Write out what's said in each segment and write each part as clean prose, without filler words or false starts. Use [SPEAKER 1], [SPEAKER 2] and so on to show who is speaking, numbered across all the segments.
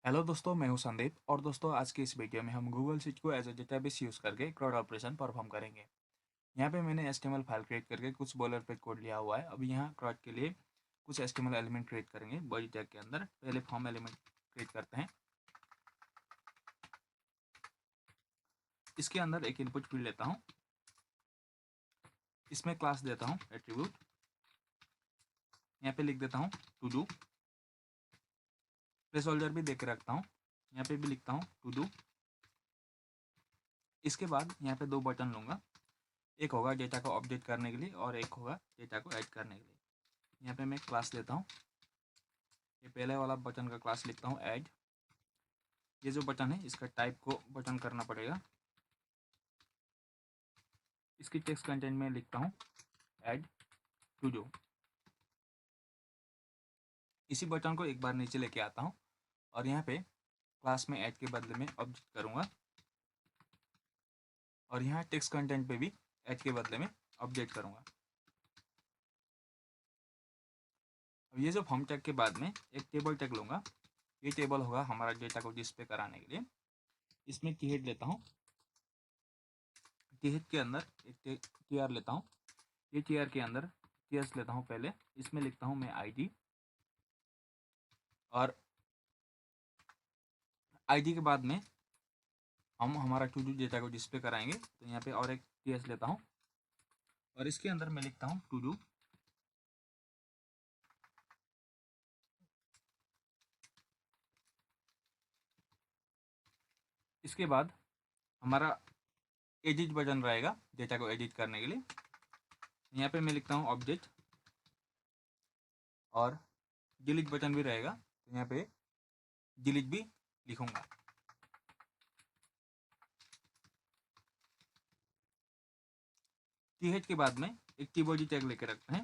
[SPEAKER 1] Hello दोस्तों, मैं हूं संदीप और दोस्तों आज की इस वीडियो में हम गूगल शीट को एज ए डेटाबेस यूज़ करके क्रॉड ऑपरेशन परफॉर्म करेंगे। यहाँ पे मैंने एचटीएमएल फाइल क्रिएट करके कुछ बॉलर पे कोड लिया हुआ है। अभी यहाँ क्रॉड के लिए कुछ एचटीएमएल एलिमेंट क्रिएट करेंगे बॉडी टैग के अंदर। पहले फॉर्म एलिमेंट क्रिएट करते हैं। इसके अंदर एक इनपुट फील्ड लेता हूँ, इसमें क्लास देता हूँ एट्रीब्यूट। यहाँ पे लिख देता हूँ टू डू। प्लेस होल्डर भी दे के रखता हूँ, यहाँ पे भी लिखता हूँ टू डू। इसके बाद यहाँ पे दो बटन लूँगा, एक होगा डेटा को अपडेट करने के लिए और एक होगा डेटा को ऐड करने के लिए। यहाँ पे मैं क्लास देता हूँ। ये पहले वाला बटन का क्लास लिखता हूँ ऐड। ये जो बटन है इसका टाइप को बटन करना पड़ेगा। इसकी टेक्स्ट कंटेंट में लिखता हूँ ऐड टू डू। इसी बटन को एक बार नीचे लेके आता हूँ और यहाँ पे क्लास में ऐड के बदले में ऑब्जेक्ट करूँगा और यहाँ टेक्स्ट कंटेंट पे भी ऐड के बदले में अपडेट करूँगा। अब ये जो फॉर्म टैग के बाद में एक टेबल टैग लूँगा। ये टेबल होगा हमारा डेटा को डिस्प्ले कराने के लिए। इसमें की हेड लेता हूँ, की हेड के अंदर एक टी आर लेता हूँ। ये टी आर के अंदर टी एस लेता हूँ पहले। इसमें लिखता हूँ मैं आईडी और आईडी के बाद में हम हमारा टू डू डेटा को डिस्प्ले कराएंगे। तो यहाँ पे और एक टी एस लेता हूँ और इसके अंदर मैं लिखता हूँ टू डू। इसके बाद हमारा एडिट बटन रहेगा डेटा को एडिट करने के लिए। यहाँ पे मैं लिखता हूँ ऑब्जेक्ट और डिलीट बटन भी रहेगा, तो यहाँ पे डिलीट भी लिखूंगा। टी हेड के बाद में एक टी बॉडी टैग लेके रखते हैं।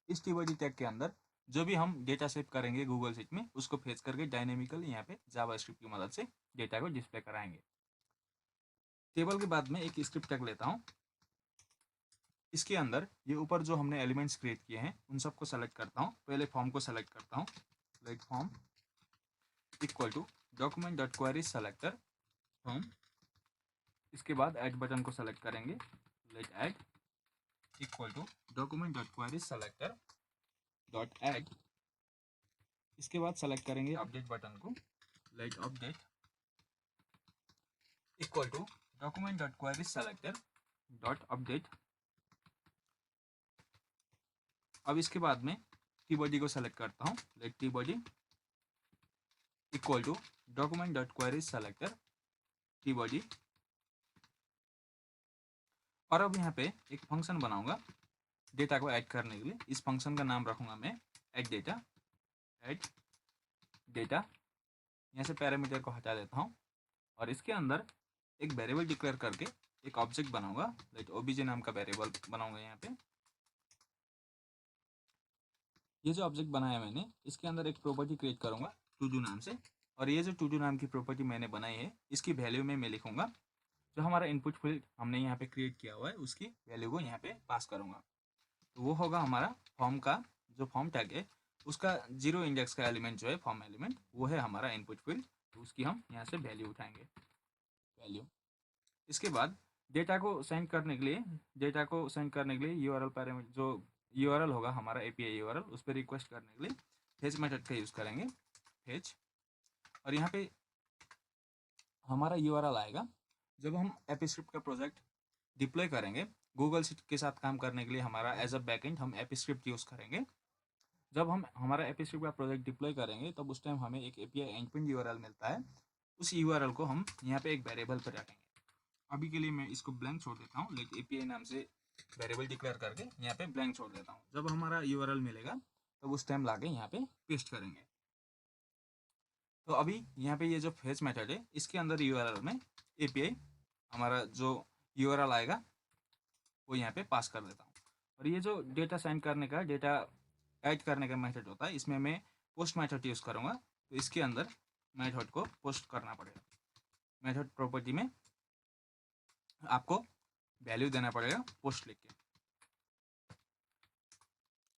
[SPEAKER 1] इस टी बॉडी टैग के अंदर जो भी हम डेटा सेव करेंगे गूगल शीट में उसको फेच करके डायनेमिकली यहाँ पे जावास्क्रिप्ट की मदद से डेटा को डिस्प्ले कराएंगे। टेबल के बाद में एक स्क्रिप्ट टैग लेता हूँ। इसके अंदर ये ऊपर जो हमने एलिमेंट्स क्रिएट किए हैं उन सबको सेलेक्ट करता हूँ। पहले फॉर्म को सेलेक्ट करता हूँ, like form equal to document dot query selector form. इसके बाद ऐड बटन को सेलेक्ट करेंगे, let add equal to document dot query selector dot add. इसके बाद सेलेक्ट करेंगे अपडेट बटन को, let update equal to document dot query selector dot update. अब इसके बाद में टी बॉडी को सेलेक्ट करता हूँ, let T body equal to document dot query selector T body. और अब यहाँ पे एक फंक्शन बनाऊंगा डेटा को ऐड करने के लिए। इस फंक्शन का नाम रखूंगा मैं ऐड डेटा। ऐड डेटा, यहाँ से पैरामीटर को हटा देता हूँ और इसके अंदर एक वेरिएबल डिक्लेयर करके एक ऑब्जेक्ट बनाऊंगा, लाइक ओबीजे नाम का वेरिएबल बनाऊंगा। यहाँ पे ये जो ऑब्जेक्ट बनाया मैंने इसके अंदर एक प्रॉपर्टी क्रिएट करूंगा टू डू नाम से। और ये जो टू डू नाम की प्रॉपर्टी मैंने बनाई है इसकी वैल्यू में मैं लिखूंगा जो हमारा इनपुट फील्ड हमने यहाँ पे क्रिएट किया हुआ है उसकी वैल्यू को यहाँ पे पास करूंगा। तो वो होगा हमारा फॉर्म का जो फॉर्म टैग है उसका जीरो इंडेक्स का एलिमेंट जो है फॉर्म एलिमेंट वो है हमारा इनपुट फील्ड। तो उसकी हम यहाँ से वैल्यू उठाएंगे, वैल्यू। इसके बाद डेटा को सेंड करने के लिए यूआरएल पैरामीटर जो यूआरएल होगा हमारा एपीआई यूआरएल उस पर रिक्वेस्ट करने के लिए फेच मेथड का यूज़ करेंगे, फेच। और यहाँ पे हमारा यूआरएल आएगा जब हम एपीस्क्रिप्ट का प्रोजेक्ट डिप्लॉय करेंगे। गूगल शीट के साथ काम करने के लिए हमारा एज अ बैकएंड हम एपीस्क्रिप्ट यूज़ करेंगे। जब हम हमारा एपीस्क्रिप्ट का प्रोजेक्ट डिप्लॉय करेंगे तब उस टाइम हमें एक एपीआई एंडपोइंट यूआरएल मिलता है। उस यूआरएल को हम यहाँ पे एक वेरिएबल पर रखेंगे। अभी के लिए मैं इसको ब्लैंक छोड़ देता हूँ, लाइक एपीआई नाम से वेरिएबल डिक्लेयर करके यहाँ पे ब्लैंक छोड़ देता हूँ। जब हमारा यूआरएल मिलेगा तब उस टाइम लाके यहाँ पे पेस्ट करेंगे। तो अभी यहाँ पे ये जो फेच मेथड है इसके अंदर यूआरएल में एपीआई हमारा जो यूआरएल आएगा वो यहाँ पे पास कर देता हूँ। और ये जो डेटा सेंड करने का डेटा ऐड करने का मेथड होता है इसमें मैं पोस्ट मेथड यूज़ करूँगा। तो इसके अंदर मेथड को पोस्ट करना पड़ेगा। मेथड प्रॉपर्टी में आपको वैल्यू देना पड़ेगा पोस्ट लिख के।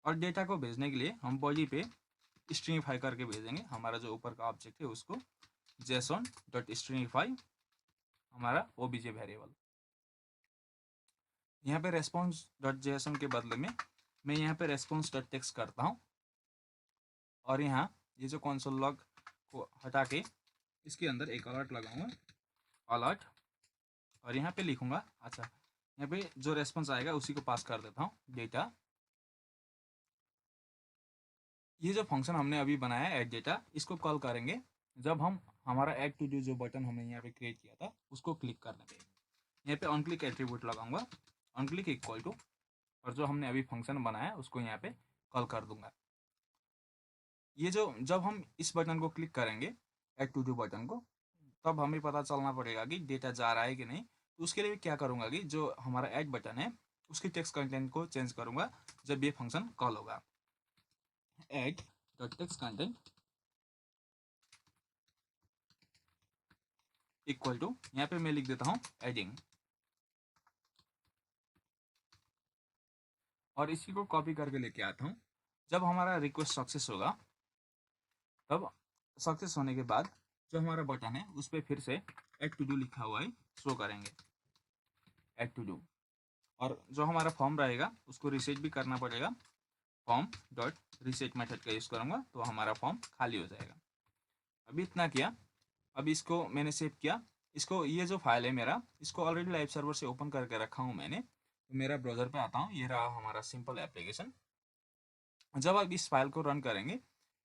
[SPEAKER 1] और डेटा को भेजने के लिए हम बॉडी पे स्ट्रिंगीफाई करके भेजेंगे हमारा जो ऊपर का ऑब्जेक्ट है उसको json.stringify हमारा ओबीजे वेरिएबल। यहाँ पे response.json के बदले में मैं यहाँ पे response.text करता हूँ और यहाँ ये जो console log को हटा के इसके अंदर एक अलर्ट लगाऊंगा, अलर्ट, और यहाँ पे लिखूंगा, अच्छा यहाँ पे जो रेस्पॉन्स आएगा उसी को पास कर देता हूँ डेटा। ये जो फंक्शन हमने अभी बनाया ऐड डेटा, इसको कॉल करेंगे जब हम हमारा ऐड टू डू जो बटन हमने यहाँ पे क्रिएट किया था उसको क्लिक करने पे। यहाँ पे ऑन क्लिक एट्रीब्यूट लगाऊंगा, ऑन क्लिक इक्वल टू, और जो हमने अभी फंक्शन बनाया उसको यहाँ पे कॉल कर दूंगा। ये जो जब हम इस बटन को क्लिक करेंगे ऐड टू डू बटन को, तब हमें पता चलना पड़ेगा कि डेटा जा रहा है कि नहीं। तो उसके लिए क्या करूँगा कि जो हमारा ऐड बटन है उसकी टेक्स्ट कंटेंट को चेंज करूँगा जब ये फंक्शन कॉल होगा। Add dot text content equal to, यहाँ पे मैं लिख देता हूँ एडिंग, और इसी को कॉपी करके लेके आता हूँ। जब हमारा रिक्वेस्ट सक्सेस होगा, तब सक्सेस होने के बाद जो हमारा बटन है उस पर फिर से ऐड टू डू लिखा हुआ है शो करेंगे, ऐड टू डू। और जो हमारा फॉर्म रहेगा उसको रिसेट भी करना पड़ेगा, फॉर्म डॉट रिसेट मेथड का यूज़ करूँगा तो हमारा फॉर्म खाली हो जाएगा। अभी इतना किया, अभी इसको मैंने सेव किया, इसको ये जो फाइल है मेरा, इसको ऑलरेडी लाइव सर्वर से ओपन करके रखा हूँ मैंने। तो मेरा ब्राउज़र पे आता हूँ, ये रहा हमारा सिंपल एप्लीकेशन। जब आप इस फाइल को रन करेंगे,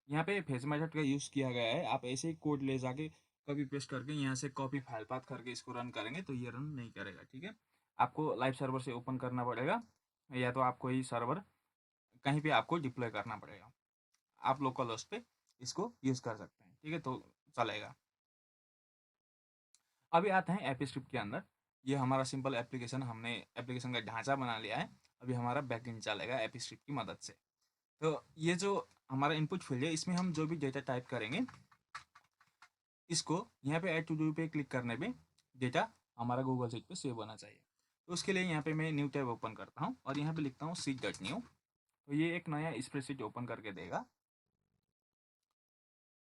[SPEAKER 1] यहाँ पे फेच मेथड का यूज़ किया गया है। आप ऐसे ही कोड ले जाके कॉपी पेस्ट करके यहाँ से कॉपी फाइल पाथ करके इसको रन करेंगे तो ये रन नहीं करेगा, ठीक है। आपको लाइव सर्वर से ओपन करना पड़ेगा, या तो आपको ही सर्वर कहीं पे आपको डिप्लॉय करना पड़ेगा। आप लोकल होस्ट पे इसको यूज़ कर सकते हैं, ठीक है, तो चलेगा। अभी आते हैं एपीस्क्रिप्ट के अंदर। ये हमारा सिंपल एप्लीकेशन, हमने एप्लीकेशन का ढांचा बना लिया है। अभी हमारा बैकएंड चलेगा एपीस्क्रिप्ट की मदद से। तो ये जो हमारा इनपुट फील्ड है, इसमें हम जो भी डेटा टाइप करेंगे, इसको यहाँ पे ऐड टू डू पे क्लिक करने पे डेटा हमारा गूगल शीट पे सेव होना चाहिए। तो उसके लिए यहाँ पे मैं न्यू टैब ओपन करता हूँ और यहाँ पे लिखता हूँ sheet.new। तो ये एक नया स्प्रेडशीट ओपन करके देगा।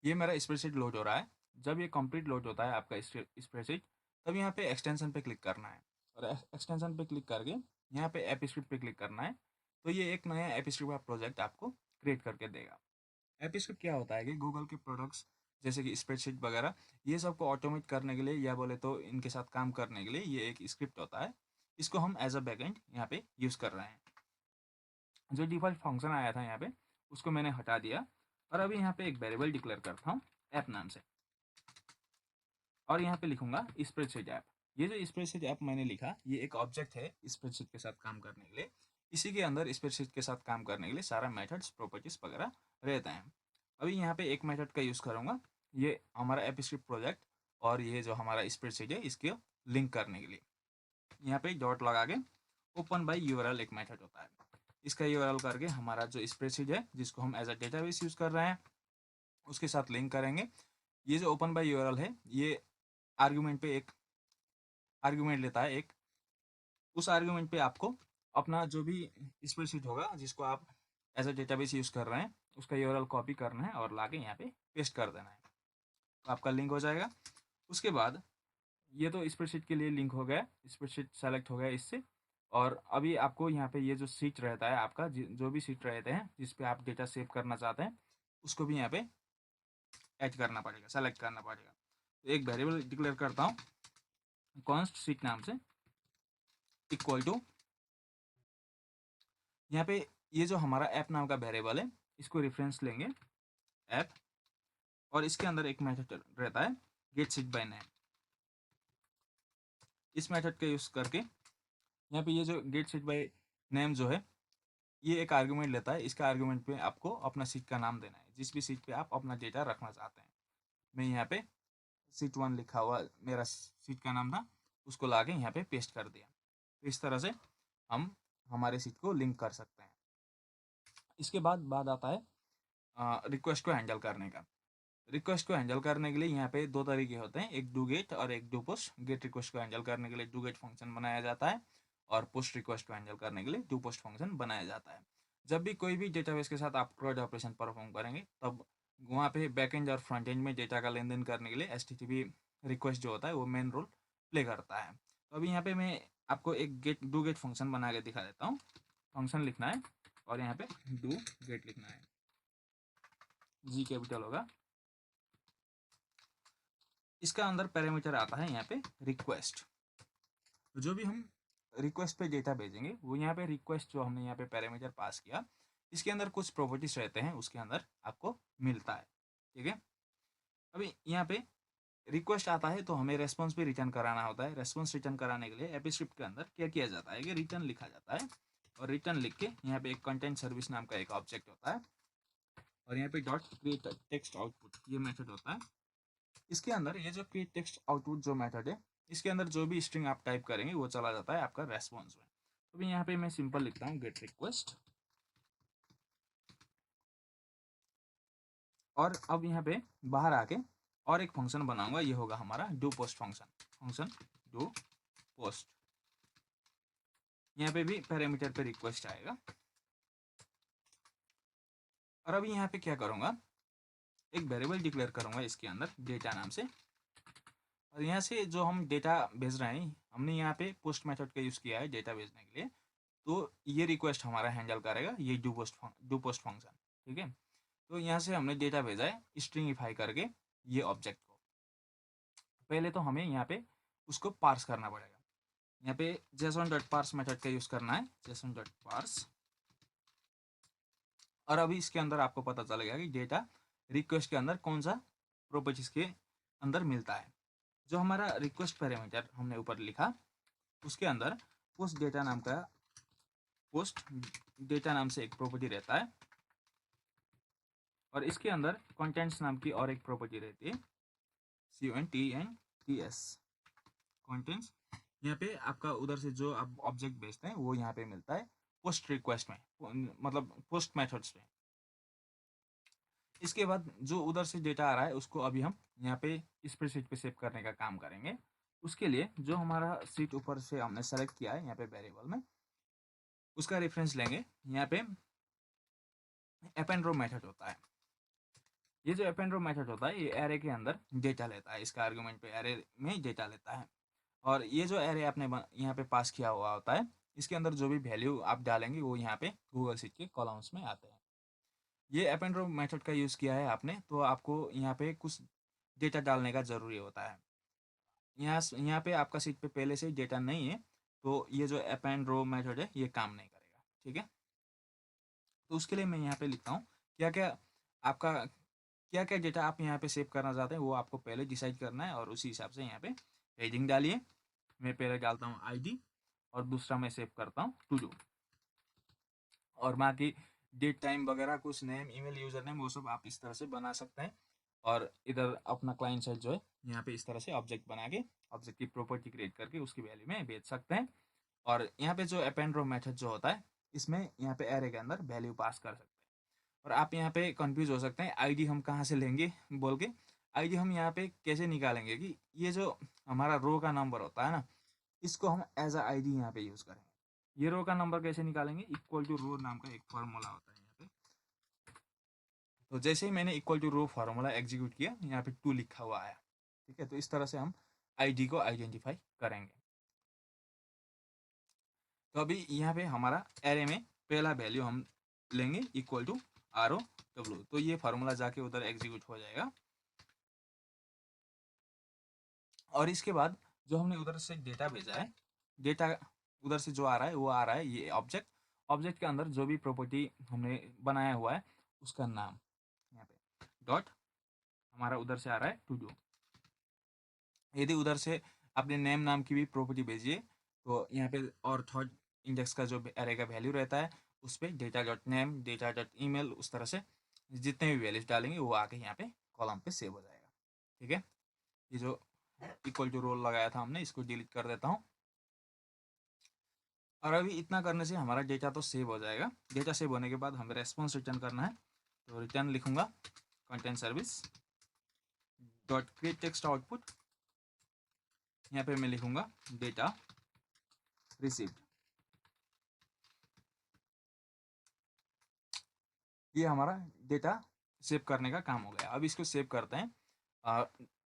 [SPEAKER 1] ये मेरा स्प्रेडशीट लोड हो रहा है। जब ये कंप्लीट लोड होता है आपका स्प्रेडशीट, तब यहाँ पे एक्सटेंशन पे क्लिक करना है, और एक्सटेंशन पे क्लिक करके यहाँ पे एपीस्क्रिप्ट पे क्लिक करना है। तो ये एक नया एपीस्क्रिप्ट का प्रोजेक्ट आपको क्रिएट करके देगा। एपीस्क्रिप्ट क्या होता है कि गूगल के प्रोडक्ट्स जैसे कि स्प्रेडशीट वगैरह, ये सबको ऑटोमेट करने के लिए, या बोले तो इनके साथ काम करने के लिए ये एक स्क्रिप्ट होता है। इसको हम एज अ बैकएंड यहाँ पे यूज़ कर रहे हैं। जो डिफॉल्ट फंक्शन आया था यहाँ पे, उसको मैंने हटा दिया, और अभी यहाँ पे एक वेरिएबल डिक्लेयर करता हूँ ऐप नाम से, और यहाँ पे लिखूंगा स्प्रेडशीट ऐप। ये जो स्प्रेडशीट ऐप मैंने लिखा, ये एक ऑब्जेक्ट है स्प्रेडशीट के साथ काम करने के लिए। इसी के अंदर स्प्रेडशीट के साथ काम करने के लिए सारा मेथड्स, प्रॉपर्टीज वगैरह रहता है। अभी यहाँ पे एक मेथड का यूज़ करूँगा, ये हमारा एपीस्क्रिप्ट प्रोजेक्ट और ये जो हमारा स्प्रेडशीट है इसके लिंक करने के लिए। यहाँ पे डॉट लगा के ओपन बाई यूआरएल एक मेथड होता है। इसका यूआरएल करके हमारा जो स्प्रेडशीट है जिसको हम एज अ डेटाबेस यूज़ कर रहे हैं उसके साथ लिंक करेंगे। ये जो ओपन बाई यूआरएल है, ये आर्गुमेंट पे एक आर्गुमेंट लेता है एक। उस आर्गुमेंट पे आपको अपना जो भी स्प्रेडशीट होगा जिसको आप एज अ डेटाबेस यूज़ कर रहे हैं उसका यूआरएल कॉपी करना है और लाके यहाँ पे पेस्ट कर देना है, तो आपका लिंक हो जाएगा। उसके बाद ये तो स्प्रेडशीट के लिए लिंक हो गया, स्प्रेडशीट सेलेक्ट हो गया इससे। और अभी आपको यहाँ पे ये जो सीट रहता है आपका, जो भी सीट रहते हैं जिस पे आप डेटा सेव करना चाहते हैं, उसको भी यहाँ पे ऐड करना पड़ेगा, सेलेक्ट करना पड़ेगा। तो एक वेरिएबल डिक्लेयर करता हूँ कॉन्स्ट सीट नाम से, इक्वल टू, यहाँ पे ये जो हमारा ऐप नाम का वेरिएबल है इसको रेफरेंस लेंगे ऐप, और इसके अंदर एक मेथड रहता है गेट सीट बाय नेम। इस मेथड का यूज़ करके यहाँ पे ये जो गेट सीट बाय नेम जो है, ये एक आर्गुमेंट लेता है। इसका आर्गुमेंट पे आपको अपना सीट का नाम देना है, जिस भी सीट पे आप अपना डेटा रखना चाहते हैं। मैं यहाँ पे सीट 1 लिखा हुआ मेरा सीट का नाम था, उसको लाके यहाँ पे पेस्ट कर दिया। तो इस तरह से हम हमारे सीट को लिंक कर सकते हैं। इसके बाद आता है रिक्वेस्ट को हैंडल करने का। रिक्वेस्ट को हैंडल करने के लिए यहाँ पे दो तरीके होते हैं, एक डू गेट और एक डू पुश। गेट रिक्वेस्ट को हैंडल करने के लिए डू गेट फंक्शन बनाया जाता है, और पुश रिक्वेस्ट को हैंडल करने के लिए डू पोस्ट फंक्शन बनाया जाता है। जब भी कोई भी डेटाबेस के साथ आप क्वेरी ऑपरेशन परफॉर्म करेंगे तब वहाँ पे बैकएंड और फ्रंट एंड में डेटा का लेन देन करने के लिए एचटीटीपी रिक्वेस्ट जो होता है वो मेन रोल प्ले करता है। तो अभी यहाँ पे मैं आपको एक डू गेट फंक्शन बना के दिखा देता हूँ। फंक्शन लिखना है और यहाँ पे डू गेट लिखना है, जी कैपिटल होगा। इसका अंदर पैरामीटर आता है यहाँ पे रिक्वेस्ट। तो जो भी हम रिक्वेस्ट पे डेटा भेजेंगे वो यहाँ पे रिक्वेस्ट जो हमने यहाँ पे पैरामीटर पास किया इसके अंदर कुछ प्रॉपर्टीज रहते हैं, उसके अंदर आपको मिलता है। ठीक है, अभी यहाँ पे रिक्वेस्ट आता है तो हमें रेस्पॉन्स भी रिटर्न कराना होता है। रेस्पॉन्स रिटर्न कराने के लिए एपीस्क्रिप्ट के अंदर क्या किया जाता है कि रिटर्न लिखा जाता है और रिटर्न लिख के यहाँ पे एक कंटेंट सर्विस नाम का एक ऑब्जेक्ट होता है और यहाँ पे डॉट क्रिएट टेक्स्ट आउटपुट ये मेथड होता है। इसके अंदर ये जो क्रिएट टेक्स्ट आउटपुट जो मेथड है इसके अंदर जो भी स्ट्रिंग आप टाइप करेंगे वो चला जाता है आपका रेस्पॉन्स में। तो भी यहाँ पे मैं सिंपल लिखता हूँ गेट रिक्वेस्ट और अब यहाँ पे बाहर आके और एक फंक्शन बनाऊंगा, ये होगा हमारा do post function. Function do post, यहाँ पे भी पैरामीटर पे रिक्वेस्ट आएगा और अभी यहाँ पे क्या करूँगा एक वेरिएबल डिक्लेयर करूँगा इसके अंदर डेटा नाम से और यहाँ से जो हम डेटा भेज रहे हैं हमने यहाँ पे पोस्ट मेथड का यूज़ किया है डेटा भेजने के लिए, तो ये रिक्वेस्ट हमारा हैंडल करेगा ये डू पोस्ट फंक्शन। ठीक है, तो यहाँ से हमने डेटा भेजा है स्ट्रिंगिफाई करके ये ऑब्जेक्ट को। पहले तो हमें यहाँ पे उसको पार्स करना पड़ेगा। यहाँ पे json.parse मेथड का यूज़ करना है json.parse और अभी इसके अंदर आपको पता चलेगा कि डेटा रिक्वेस्ट के अंदर कौन सा प्रॉपर्टीज के अंदर मिलता है। जो हमारा रिक्वेस्ट पैरामीटर हमने ऊपर लिखा उसके अंदर पोस्ट डेटा नाम से एक प्रॉपर्टी रहता है और इसके अंदर कंटेंट्स नाम की और एक प्रॉपर्टी रहती है CONTENTS कंटेंट्स। यहाँ पे आपका उधर से जो आप ऑब्जेक्ट भेजते हैं वो यहाँ पे मिलता है पोस्ट रिक्वेस्ट में, मतलब पोस्ट मेथड्स में। इसके बाद जो उधर से डेटा आ रहा है उसको अभी हम यहाँ पे स्प्रेडशीट पे सेव करने का काम करेंगे। उसके लिए जो हमारा सीट ऊपर से हमने सेलेक्ट किया है यहाँ पे वेरिएबल में उसका रेफरेंस लेंगे। यहाँ पे अपेंड रो मेथड होता है। ये जो अपेंड रो मेथड होता है ये एरे के अंदर डेटा लेता है, इसका आर्गुमेंट पे एरे में डेटा लेता है और ये जो एरे आपने यहाँ पे पास किया हुआ होता है इसके अंदर जो भी वैल्यू आप डालेंगे वो यहाँ पे गूगल शीट के कॉलम्स में आते हैं। ये अपेंड रो मेथड का यूज़ किया है आपने तो आपको यहाँ पे कुछ डेटा डालने का ज़रूरी होता है। यहाँ पे आपका शीट पे पहले से डेटा नहीं है तो ये जो अपेंड रो मेथड है ये काम नहीं करेगा। ठीक है, तो उसके लिए मैं यहाँ पे लिखता हूँ क्या क्या आपका क्या क्या डेटा आप यहाँ पे सेव करना चाहते हैं वो आपको पहले डिसाइड करना है और उसी हिसाब से यहाँ पे हेडिंग डालिए। मैं पहले डालता हूँ ID और दूसरा मैं सेव करता हूँ टू डू और बाकी डेट टाइम वगैरह कुछ नेम ईमेल यूजर नेम वो सब आप इस तरह से बना सकते हैं और इधर अपना क्लाइंट साइड जो है यहाँ पे इस तरह से ऑब्जेक्ट बना के ऑब्जेक्ट की प्रॉपर्टी क्रिएट करके उसकी वैल्यू में भेज सकते हैं। और यहाँ पे जो अपेंड रो मेथड जो होता है इसमें यहाँ पे एरे के अंदर वैल्यू पास कर सकते हैं। और आप यहाँ पे कंफ्यूज हो सकते हैं ID हम कहाँ से लेंगे बोल के। ID हम यहाँ पे कैसे निकालेंगे कि ये जो हमारा रो का नंबर होता है ना इसको हम एज अ ID यहाँ पे यूज़ करेंगे। ये रो का नंबर कैसे निकालेंगे, इक्वल टू रो नाम का एक फॉर्मूला होता है यहाँ पे। तो जैसे ही मैंने equal to row formula execute किया यहाँ पे 2 लिखा हुआ आया। ठीक है, तो इस तरह से हम ID को आइडेंटिफाई करेंगे। तो अभी यहाँ पे हमारा एरे में पहला वैल्यू हम लेंगे इक्वल टू ROW, तो ये फार्मूला जाके उधर एग्जीक्यूट हो जाएगा। और इसके बाद जो हमने उधर से डेटा भेजा है डेटा उधर से जो आ रहा है वो आ रहा है ये ऑब्जेक्ट के अंदर जो भी प्रॉपर्टी हमने बनाया हुआ है उसका नाम यहाँ पे डॉट हमारा उधर से आ रहा है टू डू। यदि उधर से अपने नेम नाम की भी प्रॉपर्टी भेजिए तो यहाँ पे और थर्ड इंडेक्स का जो एरे का वैल्यू रहता है उस पर data dot name data dot email उस तरह से जितने भी वैल्यूज डालेंगे वो आके यहाँ पे कॉलम पे सेव हो जाएगा। ठीक है, ये जो इक्वल टू रोल लगाया था हमने इसको डिलीट कर देता हूँ और अभी इतना करने से हमारा डेटा तो सेव हो जाएगा। डेटा सेव होने के बाद हमें रेस्पॉन्स रिटर्न करना है तो रिटर्न लिखूंगा content service dot create text output. यहाँ पे मैं लिखूंगा डेटा रिसीव्ड। ये हमारा डेटा सेव करने का काम हो गया। अब इसको सेव करते हैं। अ,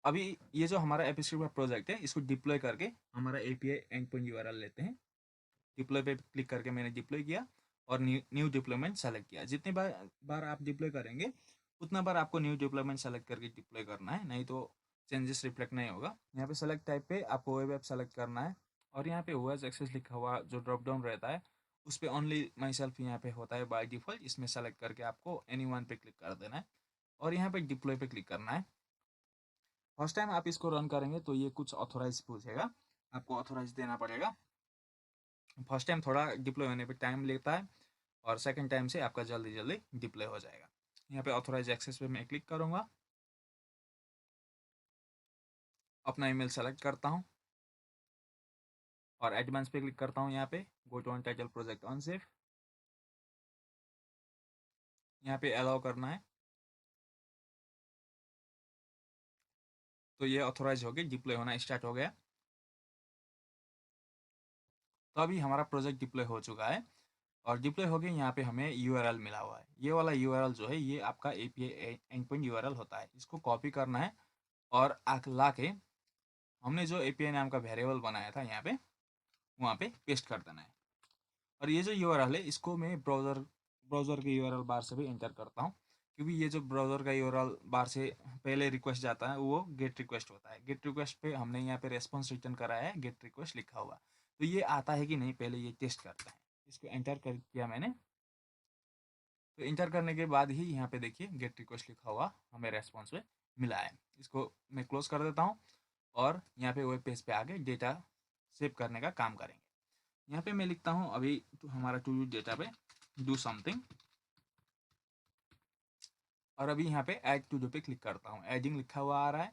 [SPEAKER 1] अभी ये जो हमारा एपीस्क्रिप्ट प्रोजेक्ट है इसको डिप्लॉय करके हमारा एपीआई एंड पॉइंट यूआरएल लेते हैं। डिप्लॉय पे क्लिक करके मैंने डिप्लॉय किया और न्यू डिप्लॉयमेंट सेलेक्ट किया। जितने बार आप डिप्लॉय करेंगे उतना बार आपको न्यू डिप्लॉयमेंट सेलेक्ट करके डिप्लॉय करना है, नहीं तो चेंजेस रिफ्लेक्ट नहीं होगा। यहाँ पे सेलेक्ट टाइप पे आपको वेब ऐप सेलेक्ट करना है और यहाँ पे ओएस एक्सेस लिखा हुआ जो ड्रॉप डाउन रहता है उस पर ओनली माई सेल्फ यहाँ पे होता है बाय डिफॉल्ट। इसमें सेलेक्ट करके आपको एनी वन पे क्लिक कर देना है और यहाँ पे डिप्लॉय पे क्लिक करना है। फर्स्ट टाइम आप इसको रन करेंगे तो ये कुछ ऑथोराइज पूछेगा, आपको ऑथोराइज देना पड़ेगा। फर्स्ट टाइम थोड़ा डिप्लॉय होने पे टाइम लेता है और सेकंड टाइम से आपका जल्दी जल्दी डिप्लॉय हो जाएगा। यहाँ पे ऑथोराइज एक्सेस पे मैं क्लिक करूँगा, अपना ईमेल सेलेक्ट करता हूँ और एडवांस पे क्लिक करता हूँ। यहाँ पे go to on title project on safe, यहाँ पे अलाउ करना है तो ये ऑथोराइज हो गया, डिप्लॉय होना स्टार्ट हो गया। तो अभी हमारा प्रोजेक्ट डिप्लॉय हो चुका है और डिप्लॉय हो गया। यहाँ पे हमें यूआरएल मिला हुआ है। ये वाला यूआरएल जो है ये आपका एपीआई एंडपॉइंट यूआरएल होता है। इसको कॉपी करना है और ला के हमने जो एपीआई नाम का वेरिएबल बनाया था यहाँ पे वहाँ पे पेस्ट कर देना है। और ये जो यूआरएल है इसको मैं ब्राउज़र के यूआरएल बार से भी एंटर करता हूँ, क्योंकि ये जो ब्राउज़र का यूआरएल बार से पहले रिक्वेस्ट जाता है वो गेट रिक्वेस्ट होता है। गेट रिक्वेस्ट पे हमने यहाँ पे रेस्पॉन्स रिटर्न कराया है, गेट रिक्वेस्ट लिखा हुआ। तो ये आता है कि नहीं पहले ये टेस्ट करता है। इसको एंटर कर किया मैंने, तो इंटर करने के बाद ही यहाँ पे देखिए गेट रिक्वेस्ट लिखा हुआ हमें रेस्पॉन्स में मिला है। इसको मैं क्लोज कर देता हूँ और यहाँ पे वेब पेज पे आके डेटा सेव करने का काम करेंगे। यहाँ पे मैं लिखता हूँ अभी तो हमारा टू डू डेटा पे डू समथिंग और अभी यहाँ पे ऐड टू डू पे क्लिक करता हूँ। एडिंग लिखा हुआ आ रहा है,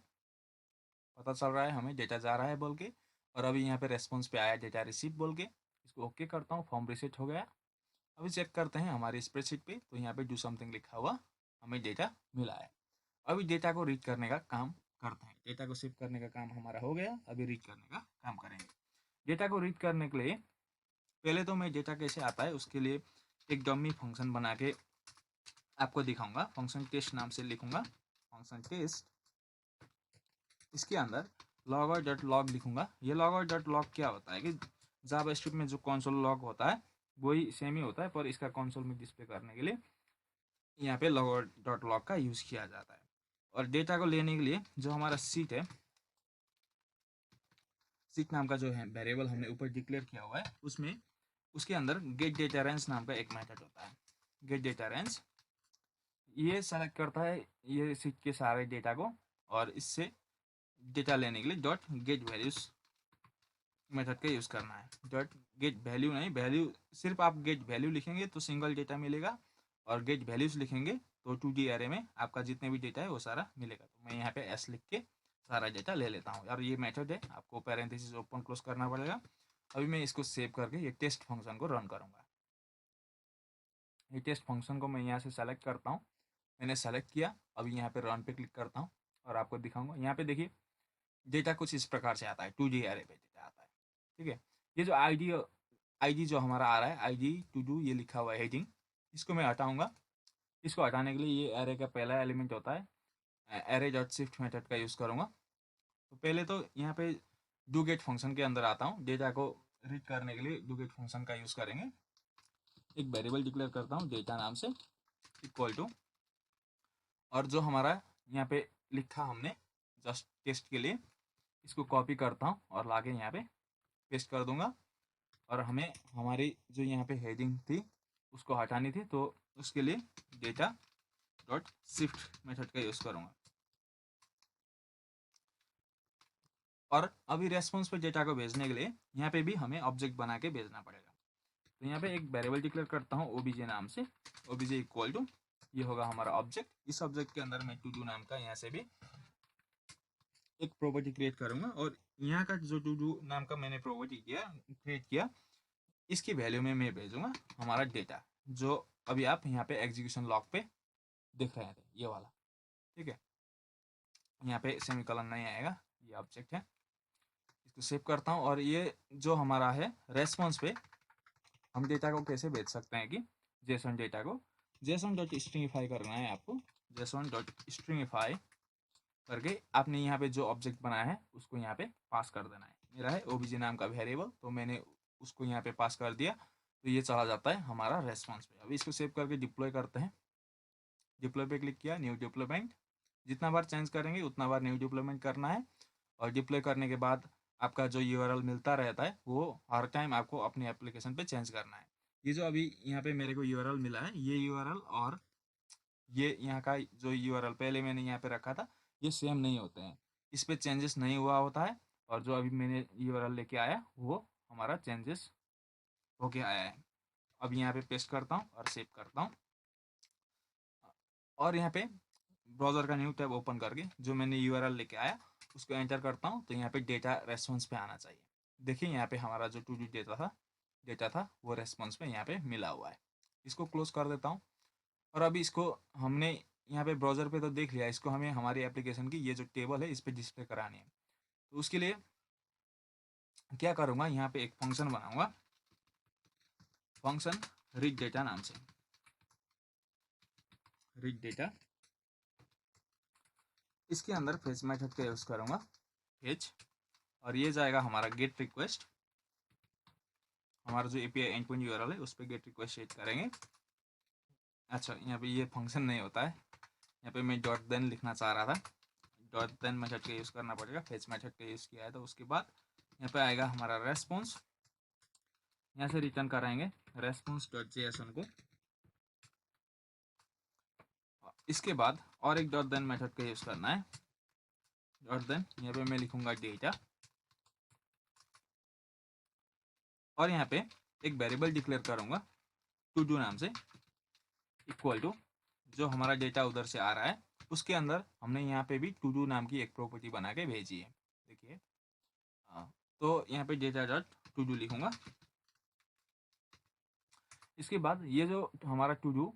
[SPEAKER 1] पता चल रहा है हमें डेटा जा रहा है बोल के। और अभी यहाँ पे रेस्पॉन्स पे आया डेटा रिसीव बोल के, इसको ओके करता हूँ, फॉर्म रिसेट हो गया। अभी चेक करते हैं हमारी स्प्रेडशीट पे, तो यहाँ पे डू समथिंग लिखा हुआ हमें डेटा मिला है। अभी डेटा को रीड करने का काम करते हैं। डेटा को सेव करने का काम हमारा हो गया, अभी रीड करने का काम करेंगे। डेटा को रीड करने के लिए पहले तो मैं डेटा कैसे आता है उसके लिए एक डमी फंक्शन बना के आपको दिखाऊंगा। फंक्शन टेस्ट नाम से लिखूंगा फंक्शन टेस्ट, इसके अंदर लॉगर डॉट लॉग लिखूंगा। ये लॉगर डॉट लॉग क्या होता है कि जावास्क्रिप्ट में जो कंसोल लॉग होता है वही सेम ही होता है, पर इसका कंसोल में डिस्प्ले करने के लिए यहाँ पे लॉगर डॉट लॉग का यूज़ किया जाता है। और डेटा को लेने के लिए जो हमारा सीट है, सीट नाम का जो है वेरिएबल हमने ऊपर डिक्लेयर किया हुआ है उसमें उसके अंदर गेट डेटा रेंज नाम का एक मेथड होता है। गेट डेटा रेंज ये सेलेक्ट करता है ये सीट के सारे डेटा को और इससे डेटा लेने के लिए डॉट गेट वैल्यूज मेथड का यूज़ करना है। डॉट गेट वैल्यू नहीं, वैल्यू सिर्फ आप गेट वैल्यू लिखेंगे तो सिंगल डेटा मिलेगा और गेट वैल्यूज लिखेंगे तो 2D एरे में आपका जितने भी डेटा है वो सारा मिलेगा। तो मैं यहाँ पे एस लिख के सारा डेटा ले लेता हूँ। और ये मेथड है, आपको पैरेंथेसिस ओपन क्लोज करना पड़ेगा। अभी मैं इसको सेव करके ये टेस्ट फंक्शन को रन करूँगा। ये टेस्ट फंक्शन को मैं यहाँ से सेलेक्ट करता हूँ, मैंने सेलेक्ट किया। अभी यहाँ पे रन पे क्लिक करता हूँ और आपको दिखाऊंगा। यहाँ पे देखिए डेटा कुछ इस प्रकार से आता है, 2D एरे पे डेटा आता है। ठीक है, ये जो आईडी जो हमारा आ रहा है आईडी टू डू ये लिखा हुआ है हेडिंग, इसको मैं हटाऊंगा। इसको हटाने के लिए ये एरे का पहला एलिमेंट होता है, एरे डॉट शिफ्ट मेथड का यूज़ करूँगा। तो पहले तो यहाँ पे डू गेट फंक्शन के अंदर आता हूँ, डेटा को रीड करने के लिए डू गेट फंक्शन का यूज़ करेंगे। एक वेरिएबल डिक्लेयर करता हूँ डेटा नाम से इक्वल टू, और जो हमारा यहाँ पे लिखा हमने जस्ट टेस्ट के लिए इसको कॉपी करता हूँ और लाके यहाँ पे पेस्ट कर दूंगा। और हमें हमारी जो यहाँ पे हेडिंग थी उसको हटानी थी, तो उसके लिए डेटा डॉट शिफ्ट मेथड का यूज़ करूँगा। और अभी रेस्पॉन्स पे डेटा को भेजने के लिए यहाँ पे भी हमें ऑब्जेक्ट बना के भेजना पड़ेगा। तो यहाँ पे एक वेरिएबल डिक्लेयर करता हूँ ओबीजे नाम से, ओबीजे इक्वल टू ये होगा हमारा ऑब्जेक्ट। इस ऑब्जेक्ट के अंदर मैं टू डू नाम का यहाँ से भी एक प्रॉपर्टी क्रिएट करूँगा और यहाँ का जो टू डू नाम का मैंने प्रॉपर्टी क्रिएट किया इसकी वैल्यू में मैं भेजूंगा हमारा डेटा, जो अभी आप यहाँ पे एग्जीक्यूशन लॉग पे दिख रहे थे ये वाला। ठीक है, यहाँ पे सेमीकोलन नहीं आएगा, ये ऑब्जेक्ट है। इसको सेव करता हूँ और ये जो हमारा है रेस्पॉन्स पे हम डेटा को कैसे भेज सकते हैं कि जेसन डेटा को, जेसन डॉट स्ट्रिंगिफाई करना है आपको। जेसन डॉट स्ट्रिंगिफाई करके आपने यहाँ पे जो ऑब्जेक्ट बनाया है उसको यहाँ पे पास कर देना है। मेरा है ओबीजे नाम का वेरिएबल, तो मैंने उसको यहाँ पे पास कर दिया, तो ये चला जाता है हमारा रेस्पॉन्स पे। अभी इसको सेव करके डिप्लॉय करते हैं। डिप्लॉय पे क्लिक किया, न्यू डिप्लॉयमेंट। जितना बार चेंज करेंगे उतना बार न्यू डिप्लॉयमेंट करना है। और डिप्लॉय करने के बाद आपका जो यूआरएल मिलता रहता है वो हर टाइम आपको अपने एप्लीकेशन पे चेंज करना है। ये जो अभी यहाँ पे मेरे को यूआरएल मिला है, ये यूआरएल और ये यहाँ का जो यूआरएल पहले मैंने यहाँ पे रखा था, ये सेम नहीं होते हैं। इस पे चेंजेस नहीं हुआ होता है, और जो अभी मैंने यूआरएल लेके आया वो हमारा चेंजेस होके आया है। अब यहाँ पे पेस्ट करता हूँ और सेव करता हूँ, और यहाँ पे ब्राउज़र का न्यू टैब ओपन करके जो मैंने यूआरएल लेके आया उसको एंटर करता हूँ, तो यहाँ पे डेटा रेस्पॉन्स पे आना चाहिए। देखिए यहाँ पे हमारा जो टू डू डेटा था वो रेस्पॉन्स पे यहाँ पे मिला हुआ है। इसको क्लोज कर देता हूँ। और अभी इसको हमने यहाँ पे ब्राउज़र पे तो देख लिया, इसको हमें हमारी एप्लीकेशन की ये जो टेबल है इस पर डिस्प्ले करानी है। तो उसके लिए क्या करूँगा, यहाँ पे एक फंक्शन बनाऊँगा, फंक्शन रीड डेटा नाम से। रीड डेटा, इसके अंदर फेच मेथड का यूज़ करूँगा, फेच, और ये जाएगा हमारा गेट रिक्वेस्ट। हमारा जो एपीआई एंडपॉइंट यूआरएल है उस पर गेट रिक्वेस्ट सेट करेंगे। अच्छा, यहाँ पे ये फंक्शन नहीं होता है, यहाँ पे मैं डॉट देन लिखना चाह रहा था। डॉट देन मेथड का यूज़ करना पड़ेगा, फेच मेथड का यूज़ किया है। तो उसके बाद यहाँ पे आएगा हमारा रेस्पॉन्स, यहाँ से रिटर्न कराएंगे रेस्पॉन्स डॉट जेएसएन को। इसके बाद और एक डॉट देन मेथड का यूज़ करना है। डॉट देन यहाँ पे मैं लिखूंगा डेटा, और यहाँ पे एक वेरिएबल डिक्लेयर करूंगा टू डू नाम से, इक्वल टू जो हमारा डेटा उधर से आ रहा है उसके अंदर हमने यहाँ पे भी टू डू नाम की एक प्रॉपर्टी बना के भेजी है। देखिए, तो यहाँ पे डेटा डॉट टू डू लिखूंगा। इसके बाद ये जो हमारा टू डू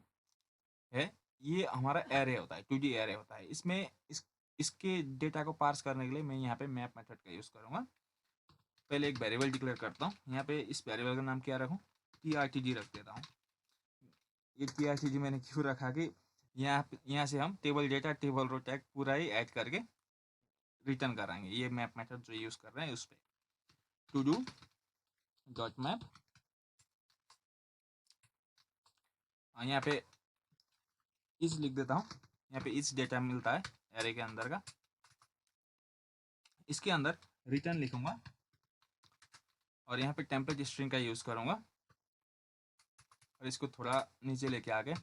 [SPEAKER 1] है ये हमारा एरे होता है, टू डी एरे होता है। इसमें इसके डेटा को पार्स करने के लिए मैं यहाँ पे मैप मेथड का यूज़ करूँगा। पहले एक वेरिएबल डिक्लेयर करता हूँ, यहाँ पे इस वेरिएबल का नाम क्या रखूँ, TRTG रख देता हूँ। ये TRTG मैंने क्यों रखा कि यहाँ से हम table data, table row tag पूरा ही ऐड करके रिटर्न कराएंगे। ये मैप मेथड जो यूज़ कर रहे हैं उस पर टू डू डॉट मैप, यहाँ पे इस लिख देता हूँ। यहाँ पे इस डेटा मिलता है एरे के अंदर का, इसके अंदर रिटर्न लिखूंगा, और यहाँ पे टेम्पलेट स्ट्रिंग का यूज़ करूँगा, और इसको थोड़ा नीचे लेके आके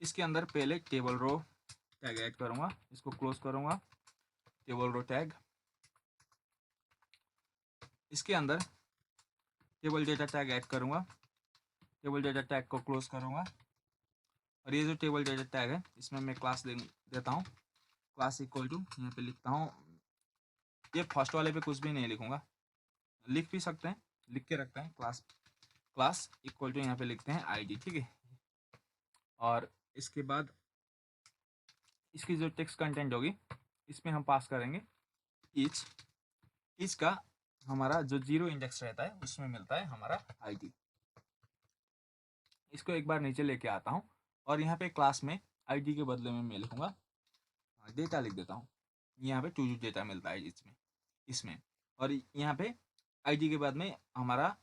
[SPEAKER 1] इसके अंदर पहले टेबल रो टैग ऐड करूँगा, इसको क्लोज करूँगा, टेबल रो टैग, इसके अंदर टेबल डेटा टैग ऐड करूँगा, टेबल डेटा टैग को क्लोज करूँगा, और ये जो टेबल डेटा टैग है इसमें मैं क्लास देता हूँ, क्लास इक्वल टू यहाँ पे लिखता हूँ, ये फर्स्ट वाले पे कुछ भी नहीं लिखूँगा, लिख भी सकते हैं, लिख के रखते हैं, क्लास इक्वल टू यहाँ पे लिखते हैं ID, ठीक है। और इसके बाद इसकी जो टेक्स्ट कंटेंट होगी इसमें हम पास करेंगे ईच का हमारा जो 0 इंडेक्स रहता है उसमें मिलता है हमारा ID। इसको एक बार नीचे लेके आता हूँ, और यहाँ पे क्लास में ID के बदले में मैं लिखूँगा डेटा लिख देता हूँ। यहाँ पे टू डू डेटा मिलता है इसमें, और यहाँ पे ID के बाद में हमारा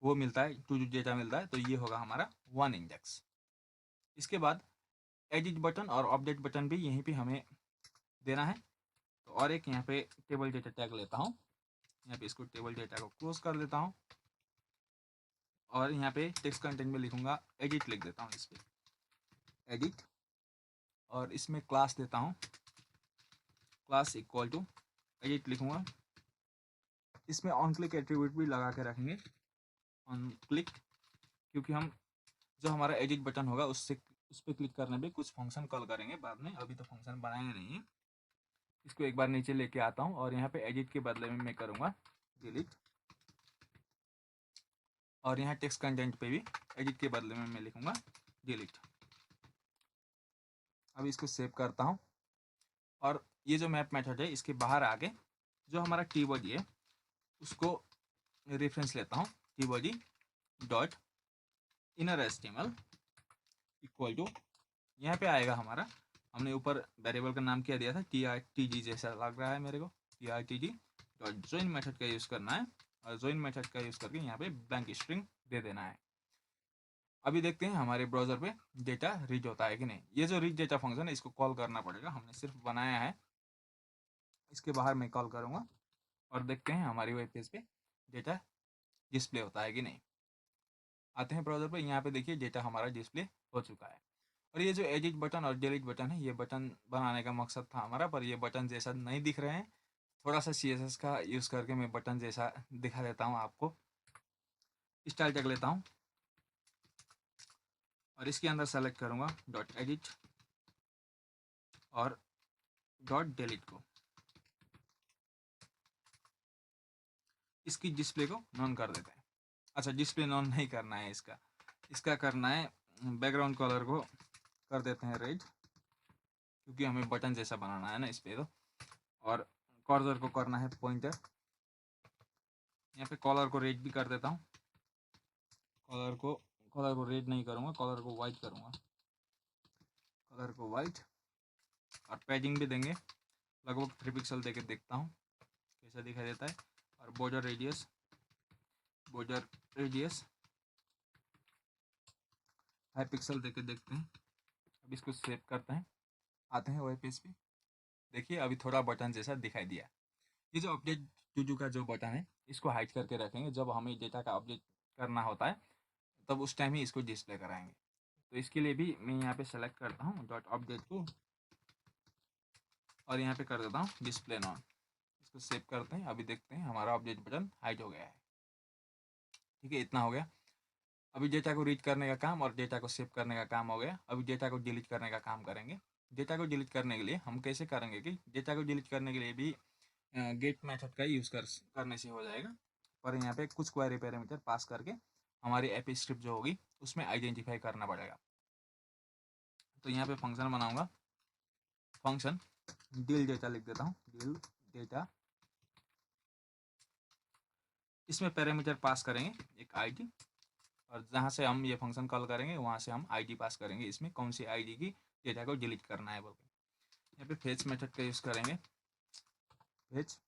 [SPEAKER 1] वो मिलता है, टू डू डेटा मिलता है, तो ये होगा हमारा 1 इंडेक्स। इसके बाद एडिट बटन और अपडेट बटन भी यहीं पे हमें देना है। तो और एक यहाँ पे टेबल डेटा टैग लेता हूँ, यहाँ पे इसको टेबल डेटा को क्लोज कर देता हूँ, और यहाँ पे टेक्स्ट कंटेंट में लिखूंगा एडिट लिख देता हूँ, इस पर एडिट, और इसमें क्लास देता हूँ, क्लास इक्वल टू एडिट लिखूंगा। इसमें ऑन क्लिक एट्रीब्यूट भी लगा के रखेंगे, ऑन क्लिक, क्योंकि हम जो हमारा एडिट बटन होगा उस पर क्लिक करने पे कुछ फंक्शन कॉल करेंगे बाद में, अभी तो फंक्शन बनाएंगे नहीं है। इसको एक बार नीचे लेके आता हूँ, और यहाँ पे एडिट के बदले में मैं करूँगा डिलीट, और यहाँ टेक्स्ट कंटेंट पे भी एडिट के बदले में मैं लिखूँगा डिलीट। अब इसको सेव करता हूँ, और ये जो मैप मेथड है इसके बाहर आके जो हमारा टीबॉडी है उसको रेफरेंस लेता हूँ, tbody dot inner HTML, equal to, यहाँ पे आएगा हमारा, हमने ऊपर वेरिएबल का नाम क्या दिया था, TRTG जैसा लग रहा है मेरे को, TRTG डॉट ज्वाइन मेथड का यूज़ करना है और ज्वाइन मेथड का यूज़ करके यहाँ पे ब्लैंक स्ट्रिंग दे देना है। अभी देखते हैं हमारे ब्राउज़र पे डेटा रीड होता है कि नहीं। ये जो रीड डेटा फंक्शन है इसको कॉल करना पड़ेगा, हमने सिर्फ बनाया है, इसके बाहर मैं कॉल करूँगा और देखते हैं हमारी वेब पेज पे डेटा डिस्प्ले होता है कि नहीं। आते हैं ब्राउज़र पे, यहाँ पे देखिए डेटा हमारा डिस्प्ले हो चुका है। और ये जो एडिट बटन और डिलीट बटन है, ये बटन बनाने का मकसद था हमारा, पर ये बटन जैसा नहीं दिख रहे हैं। थोड़ा सा CSS का यूज़ करके मैं बटन जैसा दिखा देता हूँ आपको। स्टाइल टैग लेता हूँ और इसके अंदर सेलेक्ट करूँगा डॉट एडिट और डॉट डिलीट को। इसकी डिस्प्ले को नॉन कर देते हैं। अच्छा, डिस्प्ले नॉन नहीं करना है इसका करना है बैकग्राउंड कलर को कर देते हैं रेड, क्योंकि हमें बटन जैसा बनाना है ना इस पे तो। और कर्सर को करना है पॉइंटर, यहाँ पे कलर को रेड भी कर देता हूँ। कलर को रेड नहीं करूँगा, कलर को वाइट करूँगा, कलर को वाइट। और पैडिंग भी देंगे, लगभग 3 पिक्सल देके देखता हूँ कैसा दिखाई देता है। और बॉर्डर रेडियस 5 पिक्सल देके देखते हैं। अब इसको सेव करते हैं, आते हैं वेब पेज पे। देखिए अभी थोड़ा बटन जैसा दिखाई दिया। ये जो अपडेट टू डू का जो बटन है इसको हाइड करके रखेंगे, जब हमें डेटा का अपडेट करना होता है तब उस टाइम ही इसको डिस्प्ले कराएंगे। तो इसके लिए भी मैं यहाँ पे सेलेक्ट करता हूँ डॉट अपडेट को और यहाँ पे कर देता हूँ डिस्प्ले नॉन। इसको सेव करते हैं, अभी देखते हैं हमारा अपडेट बटन हाइड हो गया है। ठीक है, इतना हो गया। अभी डेटा को रीड करने का काम और डेटा को सेव करने का काम हो गया। अभी डेटा को डिलीट करने का काम करेंगे। डेटा को डिलीट करने के लिए हम कैसे करेंगे कि डेटा को डिलीट करने के लिए भी गेट मेथड का यूज़ करने से हो जाएगा। पर यहाँ पे कुछ क्वेरी पैरामीटर पास करके हमारी एपी स्क्रिप्ट जो होगी उसमें आइडेंटिफाई करना पड़ेगा। तो यहाँ पे फंक्शन बनाऊंगा, फंक्शन डिल डेटा लिख देता हूँ, डिल डेटा। इसमें पैरामीटर पास करेंगे एक आईडी, और जहाँ से हम ये फंक्शन कॉल करेंगे वहाँ से हम आईडी पास करेंगे, इसमें कौन सी आईडी की डेटा को डिलीट करना है बोल के। यहाँ पे फेच मेथड का यूज़ करेंगे। फेच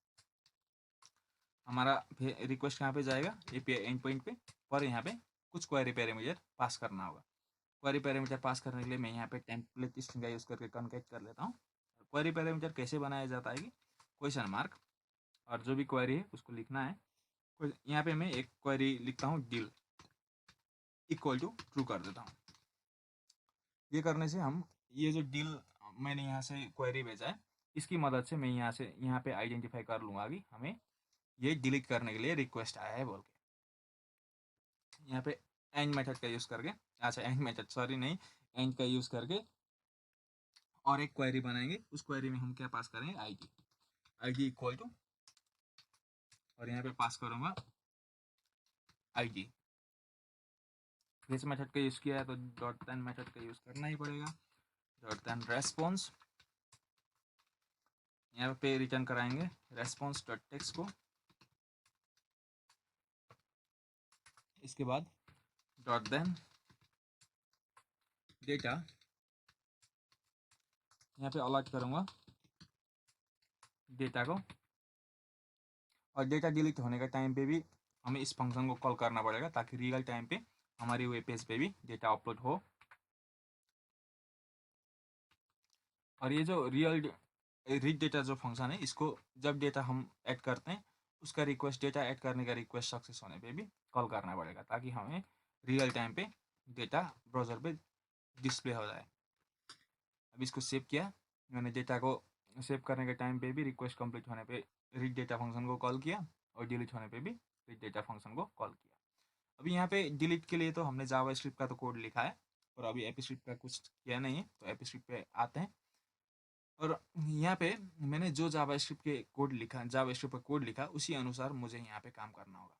[SPEAKER 1] हमारा रिक्वेस्ट कहाँ पे जाएगा, API एंड पॉइंट पे, पर यहाँ पे कुछ क्वेरी पैरामीटर पास करना होगा। क्वेरी पैरामीटर पास करने के लिए मैं यहाँ पे टेम्पलेट स्ट्रिंग का यूज़ करके कॉन्केट कर लेता हूँ। क्वेरी पैरामीटर कैसे बनाया जाता है कि क्वेश्चन मार्क और जो भी क्वेरी है उसको लिखना है। यहाँ पे मैं एक क्वेरी लिखता हूँ, डिल इक्वल टू ट्रू कर देता हूँ। ये करने से हम ये जो डिल मैंने यहाँ से क्वेरी भेजा है इसकी मदद से मैं यहाँ पे आइडेंटिफाई कर लूँगा कि हमें ये डिलीट करने के लिए रिक्वेस्ट आया है बोल के। यहाँ पे एंड मेथड का यूज़ करके, अच्छा एंड मेथड सॉरी नहीं, एंड का यूज़ करके और एक क्वेरी बनाएंगे। उस क्वेरी में हम क्या पास करेंगे, आईडी इक्वल टू, और यहाँ पे पास करूँगा आईडी। इस मेथड का यूज़ किया है तो डॉट देन मेथड का यूज़ करना ही पड़ेगा। डॉट देन रेस्पॉन्स, यहाँ पे रिटर्न कराएंगे रेस्पॉन्स डॉट टेक्स्ट को। इसके बाद डॉट देन डेटा, यहाँ पे अलर्ट करूँगा डेटा को। और डेटा डिलीट होने का टाइम पे भी हमें इस फंक्शन को कॉल करना पड़ेगा ताकि रियल टाइम पे हमारी वेब पेज पे भी डेटा अपलोड हो। और ये जो रीड डेटा जो फंक्शन है इसको जब डेटा हम ऐड करते हैं उसका रिक्वेस्ट, डेटा ऐड करने का रिक्वेस्ट सक्सेस होने पे भी कॉल करना पड़ेगा ताकि हमें रियल टाइम पे डेटा ब्राउज़र पे डिस्प्ले हो जाए। अब इसको सेव किया मैंने, डेटा को सेव करने के टाइम पे भी रिक्वेस्ट कंप्लीट होने पे रीड डेटा फंक्शन को कॉल किया और डिलीट होने पे भी रीड डेटा फंक्शन को कॉल किया। अभी यहाँ पे डिलीट के लिए तो हमने जावास्क्रिप्ट का तो कोड लिखा है और अभी एपीस्क्रिप्ट का कुछ किया नहीं है, तो एपीस्क्रिप्ट पे आते हैं। और यहाँ पे मैंने जो जावास्क्रिप्ट के कोड लिखा, जावास्क्रिप्ट का कोड लिखा उसी अनुसार मुझे यहाँ पे काम करना होगा।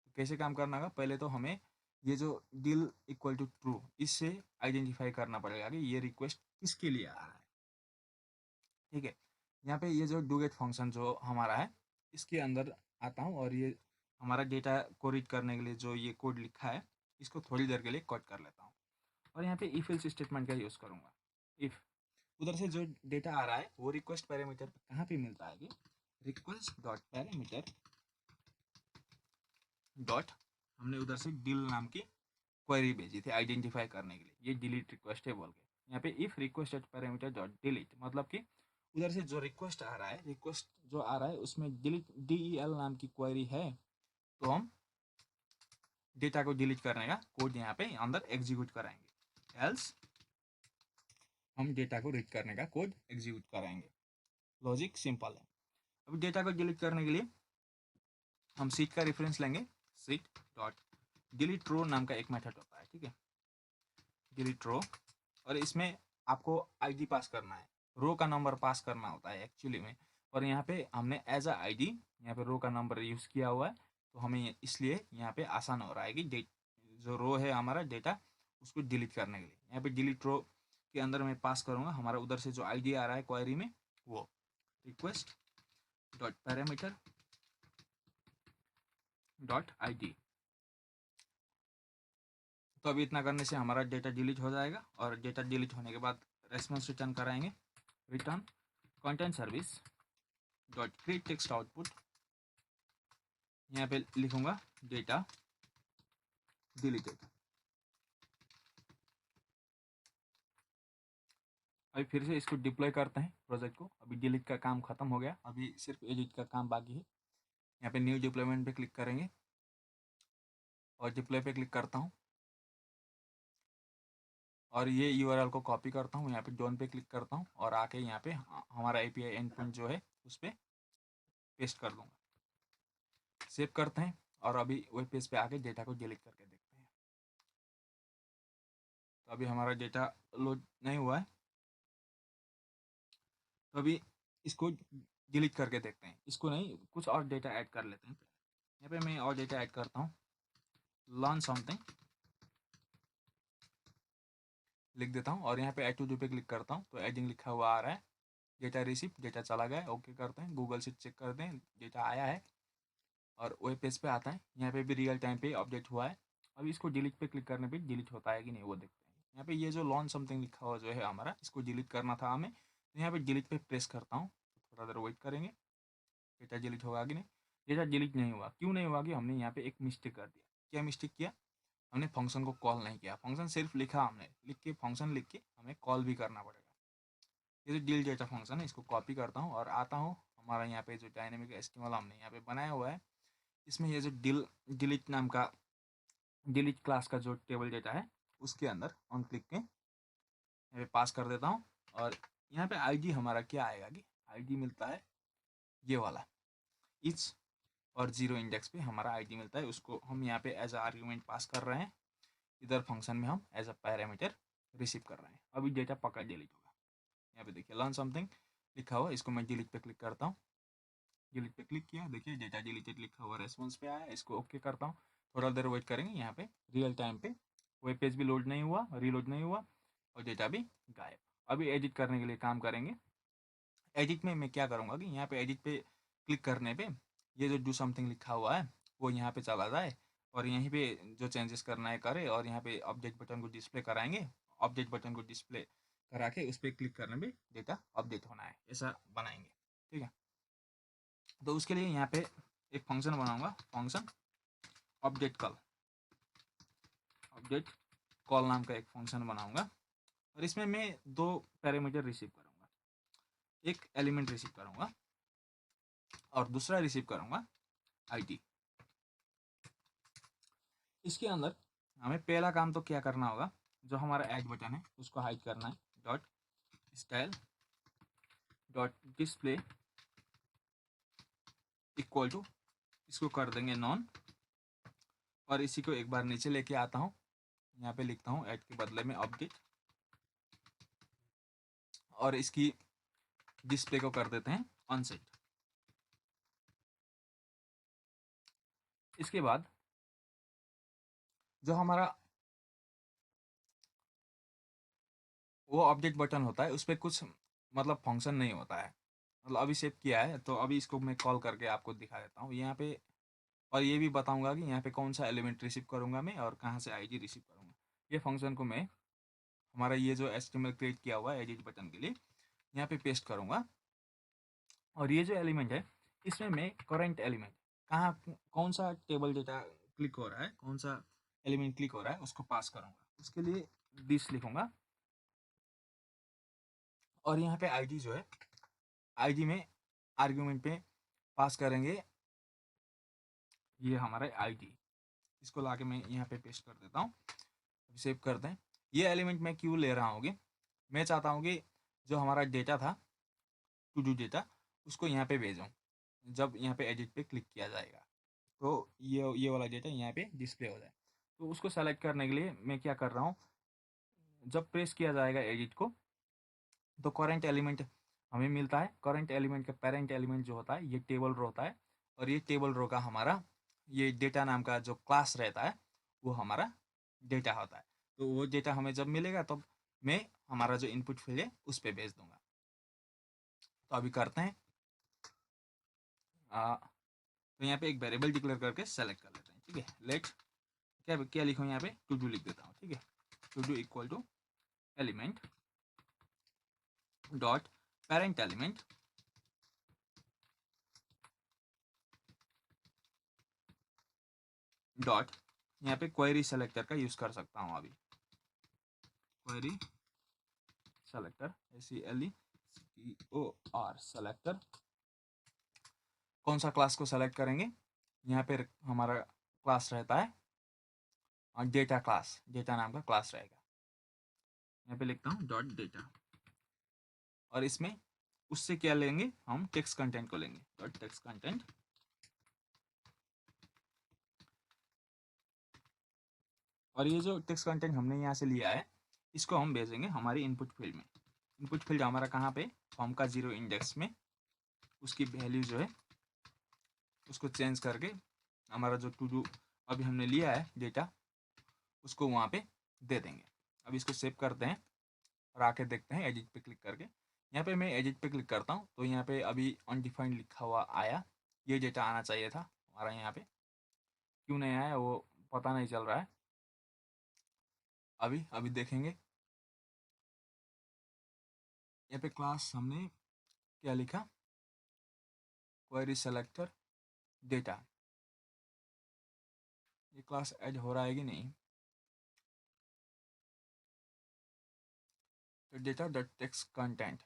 [SPEAKER 1] तो कैसे काम करना होगा, पहले तो हमें ये जो डिल इक्वल टू ट्रू इससे आइडेंटिफाई करना पड़ेगा कि ये रिक्वेस्ट किसके लिए आ रहा है। ठीक है, यहाँ पे ये जो डूगेट फंक्शन जो हमारा है इसके अंदर आता हूँ और ये हमारा डेटा को रीड करने के लिए जो ये कोड लिखा है इसको थोड़ी देर के लिए कट कर लेता हूँ। और यहाँ पे इफ एल्स स्टेटमेंट का यूज़ करूँगा। इफ उधर से जो डेटा आ रहा है वो रिक्वेस्ट पैरामीटर कहाँ पे मिलता है, रिक्वेस्ट डॉट पैरामीटर डॉट, हमने उधर से डिल नाम की क्वेरी भेजी थी आइडेंटिफाई करने के लिए, ये डिलीट रिक्वेस्ट है बोल के। यहाँ पे if request dot parameter dot delete, मतलब कि उधर से जो रिक्वेस्ट आ रहा है, रिक्वेस्ट जो आ रहा है उसमें डिलीट DEL नाम की क्वेरी है, तो हम डेटा को डिलीट करने का कोड यहाँ पे अंदर एग्जीक्यूट कराएंगे, एल्स हम डेटा को रीड करने का कोड एग्जीक्यूट कराएंगे। लॉजिक सिंपल है। अब डेटा को डिलीट करने के लिए हम सीट का रेफरेंस लेंगे, सीट डॉट डिलीट रो नाम का एक मेथड होता है, ठीक है, डिलीट रो, और इसमें आपको आईडी पास करना है, रो का नंबर पास करना होता है एक्चुअली में, और यहाँ पे हमने एज अ आईडी यहाँ पे रो का नंबर यूज़ किया हुआ है, तो हमें इसलिए यहाँ पे आसान हो रहा है कि डेट जो रो है हमारा डेटा उसको डिलीट करने के लिए। यहाँ पे डिलीट रो के अंदर मैं पास करूँगा हमारा उधर से जो आईडी आ रहा है क्वेरी में, वो request dot parameter dot ID। तो अभी इतना करने से हमारा डेटा डिलीट हो जाएगा, और डेटा डिलीट होने के बाद रेस्पॉन्स रिटर्न कराएंगे, written content service dot create text output, यहाँ पे लिखूंगा डेटा डिलीटेड। अभी फिर से इसको डिप्लॉय करते हैं प्रोजेक्ट को, अभी डिलीट का काम खत्म हो गया, अभी सिर्फ एडिट का काम बाकी है। यहाँ पे न्यू डिप्लॉयमेंट पे क्लिक करेंगे और डिप्लॉय पे क्लिक करता हूँ, और ये URL को कॉपी करता हूँ, यहाँ पे डोन पे क्लिक करता हूँ और आके यहाँ पे हमारा API एंड पॉइंट जो है उस पर पेस्ट कर दूंगा। सेव करते हैं और अभी वेब पेज पे आके डेटा को डिलीट करके देखते हैं। तो अभी हमारा डेटा लोड नहीं हुआ है, तो अभी इसको डिलीट करके देखते हैं। इसको नहीं, कुछ और डेटा ऐड कर लेते हैं। यहाँ पे मैं और डेटा ऐड करता हूँ, लर्न समथिंग लिख देता हूँ, और यहाँ पे ऐड टू डू पे क्लिक करता हूँ तो एडिंग लिखा हुआ आ रहा है। डेटा रिसीव, डेटा चला गया, ओके करते हैं, गूगल से चेक करते हैं डेटा आया है, और वेब पेज पे आता है। यहाँ पे भी रियल टाइम पे अपडेट हुआ है। अभी इसको डिलीट पे क्लिक करने पे डिलीट होता है कि नहीं वो देखते हैं। यहाँ पे ये जो लॉन्च समथिंग लिखा हुआ जो है हमारा, इसको डिलीट करना था हमें, तो यहाँ पे डिलीट पे प्रेस करता हूँ, थोड़ा देर वेट करेंगे डेटा डिलीट होगा कि नहीं। डेटा डिलीट नहीं हुआ, क्यों नहीं हुआ कि हमने यहाँ पे एक मिस्टेक कर दिया। क्या मिस्टेक किया, हमने फंक्शन को कॉल नहीं किया, फंक्शन सिर्फ लिखा हमने, लिख के फंक्शन लिख के हमें कॉल भी करना पड़ेगा। ये जो डिल डेटा फंक्शन है इसको कॉपी करता हूँ और आता हूँ हमारा यहाँ पे जो डायनेमिक HTML हमने यहाँ पे बनाया हुआ है, इसमें ये जो डिलीट नाम का डिलीट क्लास का जो टेबल डेटा है उसके अंदर ऑन क्लिक के यहाँ पे पास कर देता हूँ, और यहाँ पे आईडी हमारा क्या आएगा कि आईडी मिलता है ये वाला, इच और 0 इंडेक्स पे हमारा आईडी मिलता है, उसको हम यहाँ पे एज अ आर्ग्यूमेंट पास कर रहे हैं, इधर फंक्शन में हम एज अ पैरामीटर रिसीव कर रहे हैं। अभी डेटा पक्का डिलीट होगा। यहाँ पे देखिए लर्न समथिंग लिखा हुआ, इसको मैं डिलीट पे क्लिक करता हूँ, डिलीट पे क्लिक किया, देखिए डेटा डिलीटेड लिखा हुआ रेस्पॉन्स पे आया, इसको ओके करता हूँ। थोड़ा देर वेट करेंगे, यहाँ पे रियल टाइम पे वेब पेज भी लोड नहीं हुआ, रीलोड नहीं हुआ, और डेटा भी गायब। अभी एडिट करने के लिए काम करेंगे। एडिट में मैं क्या करूँगा कि यहाँ पे एडिट पे क्लिक करने पे ये जो डू समथिंग लिखा हुआ है वो यहाँ पे चला जाए, और यहीं पे जो चेंजेस करना है करे, और यहाँ पे अपडेट बटन को डिस्प्ले कराएंगे। अपडेट बटन को डिस्प्ले करा के उस पर क्लिक करने पे डेटा अपडेट होना है, ऐसा बनाएंगे, ठीक है। तो उसके लिए यहाँ पे एक फंक्शन बनाऊंगा, फंक्शन अपडेट कॉल नाम का एक फंक्शन बनाऊंगा, और इसमें मैं 2 पैरामीटर रिसीव करूंगा, एक एलिमेंट रिसीव करूंगा और दूसरा रिसीव करूंगा आईडी। इसके अंदर हमें पहला काम तो क्या करना होगा, जो हमारा ऐड बटन है उसको हाइड करना है, dot style dot display equal to, इसको कर देंगे नॉन, और इसी को एक बार नीचे लेके आता हूँ, यहाँ पे लिखता हूँ ऐड के बदले में अपडेट, और इसकी डिस्प्ले को कर देते हैं ऑनसेट। इसके बाद जो हमारा वो अपडेट बटन होता है उस पर कुछ मतलब फंक्शन नहीं होता है, मतलब अभी सेव किया है, तो अभी इसको मैं कॉल करके आपको दिखा देता हूँ यहाँ पे, और ये भी बताऊंगा कि यहाँ पे कौन सा एलिमेंट रिसीव करूँगा मैं और कहाँ से आईडी रिसीव करूँगा। ये फंक्शन को मैं हमारा ये जो HTML क्रिएट किया हुआ है एडिट बटन के लिए, यहाँ पे पेस्ट करूँगा। और ये जो एलिमेंट है इसमें मैं करंट एलिमेंट कहाँ कौन सा टेबल डेटा क्लिक हो रहा है, कौन सा एलिमेंट क्लिक हो रहा है उसको पास करूँगा। उसके लिए दिस लिखूँगा और यहाँ पे आईडी जो है, आईडी में आर्ग्यूमेंट पे पास करेंगे ये हमारा आईडी। इसको लाके मैं यहाँ पे पेस्ट कर देता हूँ। सेव करते हैं। ये एलिमेंट मैं क्यों ले रहा हूँ कि मैं चाहता हूँ कि जो हमारा डेटा था टू डू डेटा उसको यहाँ पे भेजूँ। जब यहाँ पे एडिट पे क्लिक किया जाएगा तो ये वाला डेटा यहाँ पे डिस्प्ले हो जाए। तो उसको सेलेक्ट करने के लिए मैं क्या कर रहा हूँ, जब प्रेस किया जाएगा एडिट को तो करंट एलिमेंट हमें मिलता है। करंट एलिमेंट का पेरेंट एलिमेंट जो होता है ये टेबल रो होता है और ये टेबल रो का हमारा ये डेटा नाम का जो क्लास रहता है वो हमारा डेटा होता है। तो वो डेटा हमें जब मिलेगा तब मैं हमारा जो इनपुट फील्ड है उस पर भेज दूंगा। तो अभी करते हैं। तो यहाँ पे एक वेरिएबल डिक्लेयर करके सेलेक्ट कर लेते हैं। ठीक है, लेट क्या क्या लिखूँ यहाँ पे टू डू लिख देता हूँ। ठीक है, to do equal to element dot parent element dot यहाँ पे क्वेरी सेलेक्टर का यूज कर सकता हूँ। अभी क्वेरी सेलेक्टर SELECTOR सेलेक्टर कौन सा क्लास को सेलेक्ट करेंगे, यहाँ पे हमारा क्लास रहता है और डेटा क्लास, डेटा नाम का क्लास रहेगा। यहाँ पे लिखता हूँ डॉट डेटा और इसमें उससे क्या लेंगे हम टेक्स्ट कंटेंट को लेंगे डॉट टेक्स्ट कंटेंट। और ये जो टेक्स्ट कंटेंट हमने यहाँ से लिया है इसको हम भेजेंगे हमारी इनपुट फील्ड में। इनपुट फील्ड हमारा कहाँ पे, फॉर्म का 0 इंडेक्स में उसकी वैल्यू जो है उसको चेंज करके हमारा जो टू डू अभी हमने लिया है डेटा उसको वहाँ पे दे देंगे। अब इसको सेव करते हैं और आके देखते हैं एडिट पे क्लिक करके। यहाँ पे मैं एडिट पे क्लिक करता हूँ तो यहाँ पे अभी अनडिफाइंड लिखा हुआ आया। ये डेटा आना चाहिए था हमारा, यहाँ पे क्यों नहीं आया वो पता नहीं चल रहा है। अभी अभी देखेंगे। यहाँ पे क्लास हमने क्या लिखा, क्वेरी सेलेक्टर डेटा। ये क्लास ऐड हो रहा है कि नहीं, तो डेटा डॉट टेक्स्ट कंटेंट।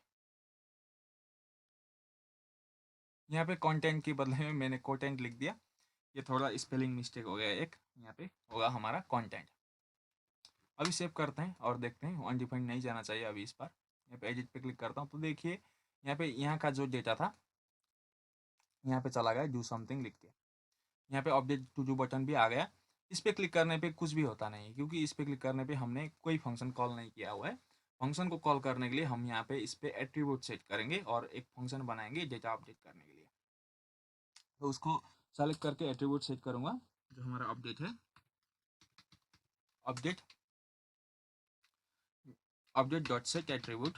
[SPEAKER 1] यहाँ पे कंटेंट के बदले में मैंने कोटेंट लिख दिया। ये थोड़ा स्पेलिंग मिस्टेक हो गया एक, यहाँ पे होगा हमारा कंटेंट। अभी सेव करते हैं और देखते हैं अनडिफाइंड नहीं जाना चाहिए। अभी इस बार यहाँ पे एडिट पे क्लिक करता हूँ तो देखिए यहाँ पे यहाँ का जो डेटा था यहाँ पे चला गया डू समथिंग लिख के। यहाँ पे अपडेट टू डू बटन भी आ गया। इस पर क्लिक करने पे कुछ भी होता नहीं क्योंकि इस पर क्लिक करने पे हमने कोई फंक्शन कॉल नहीं किया हुआ है। फंक्शन को कॉल करने के लिए हम यहाँ पे इस पर एट्रीब्यूट सेट करेंगे और एक फंक्शन बनाएंगे डेटा अपडेट करने के लिए। तो उसको सेलेक्ट करके एट्रीब्यूट सेट करूँगा जो हमारा अपडेट है, update update dot set attribute.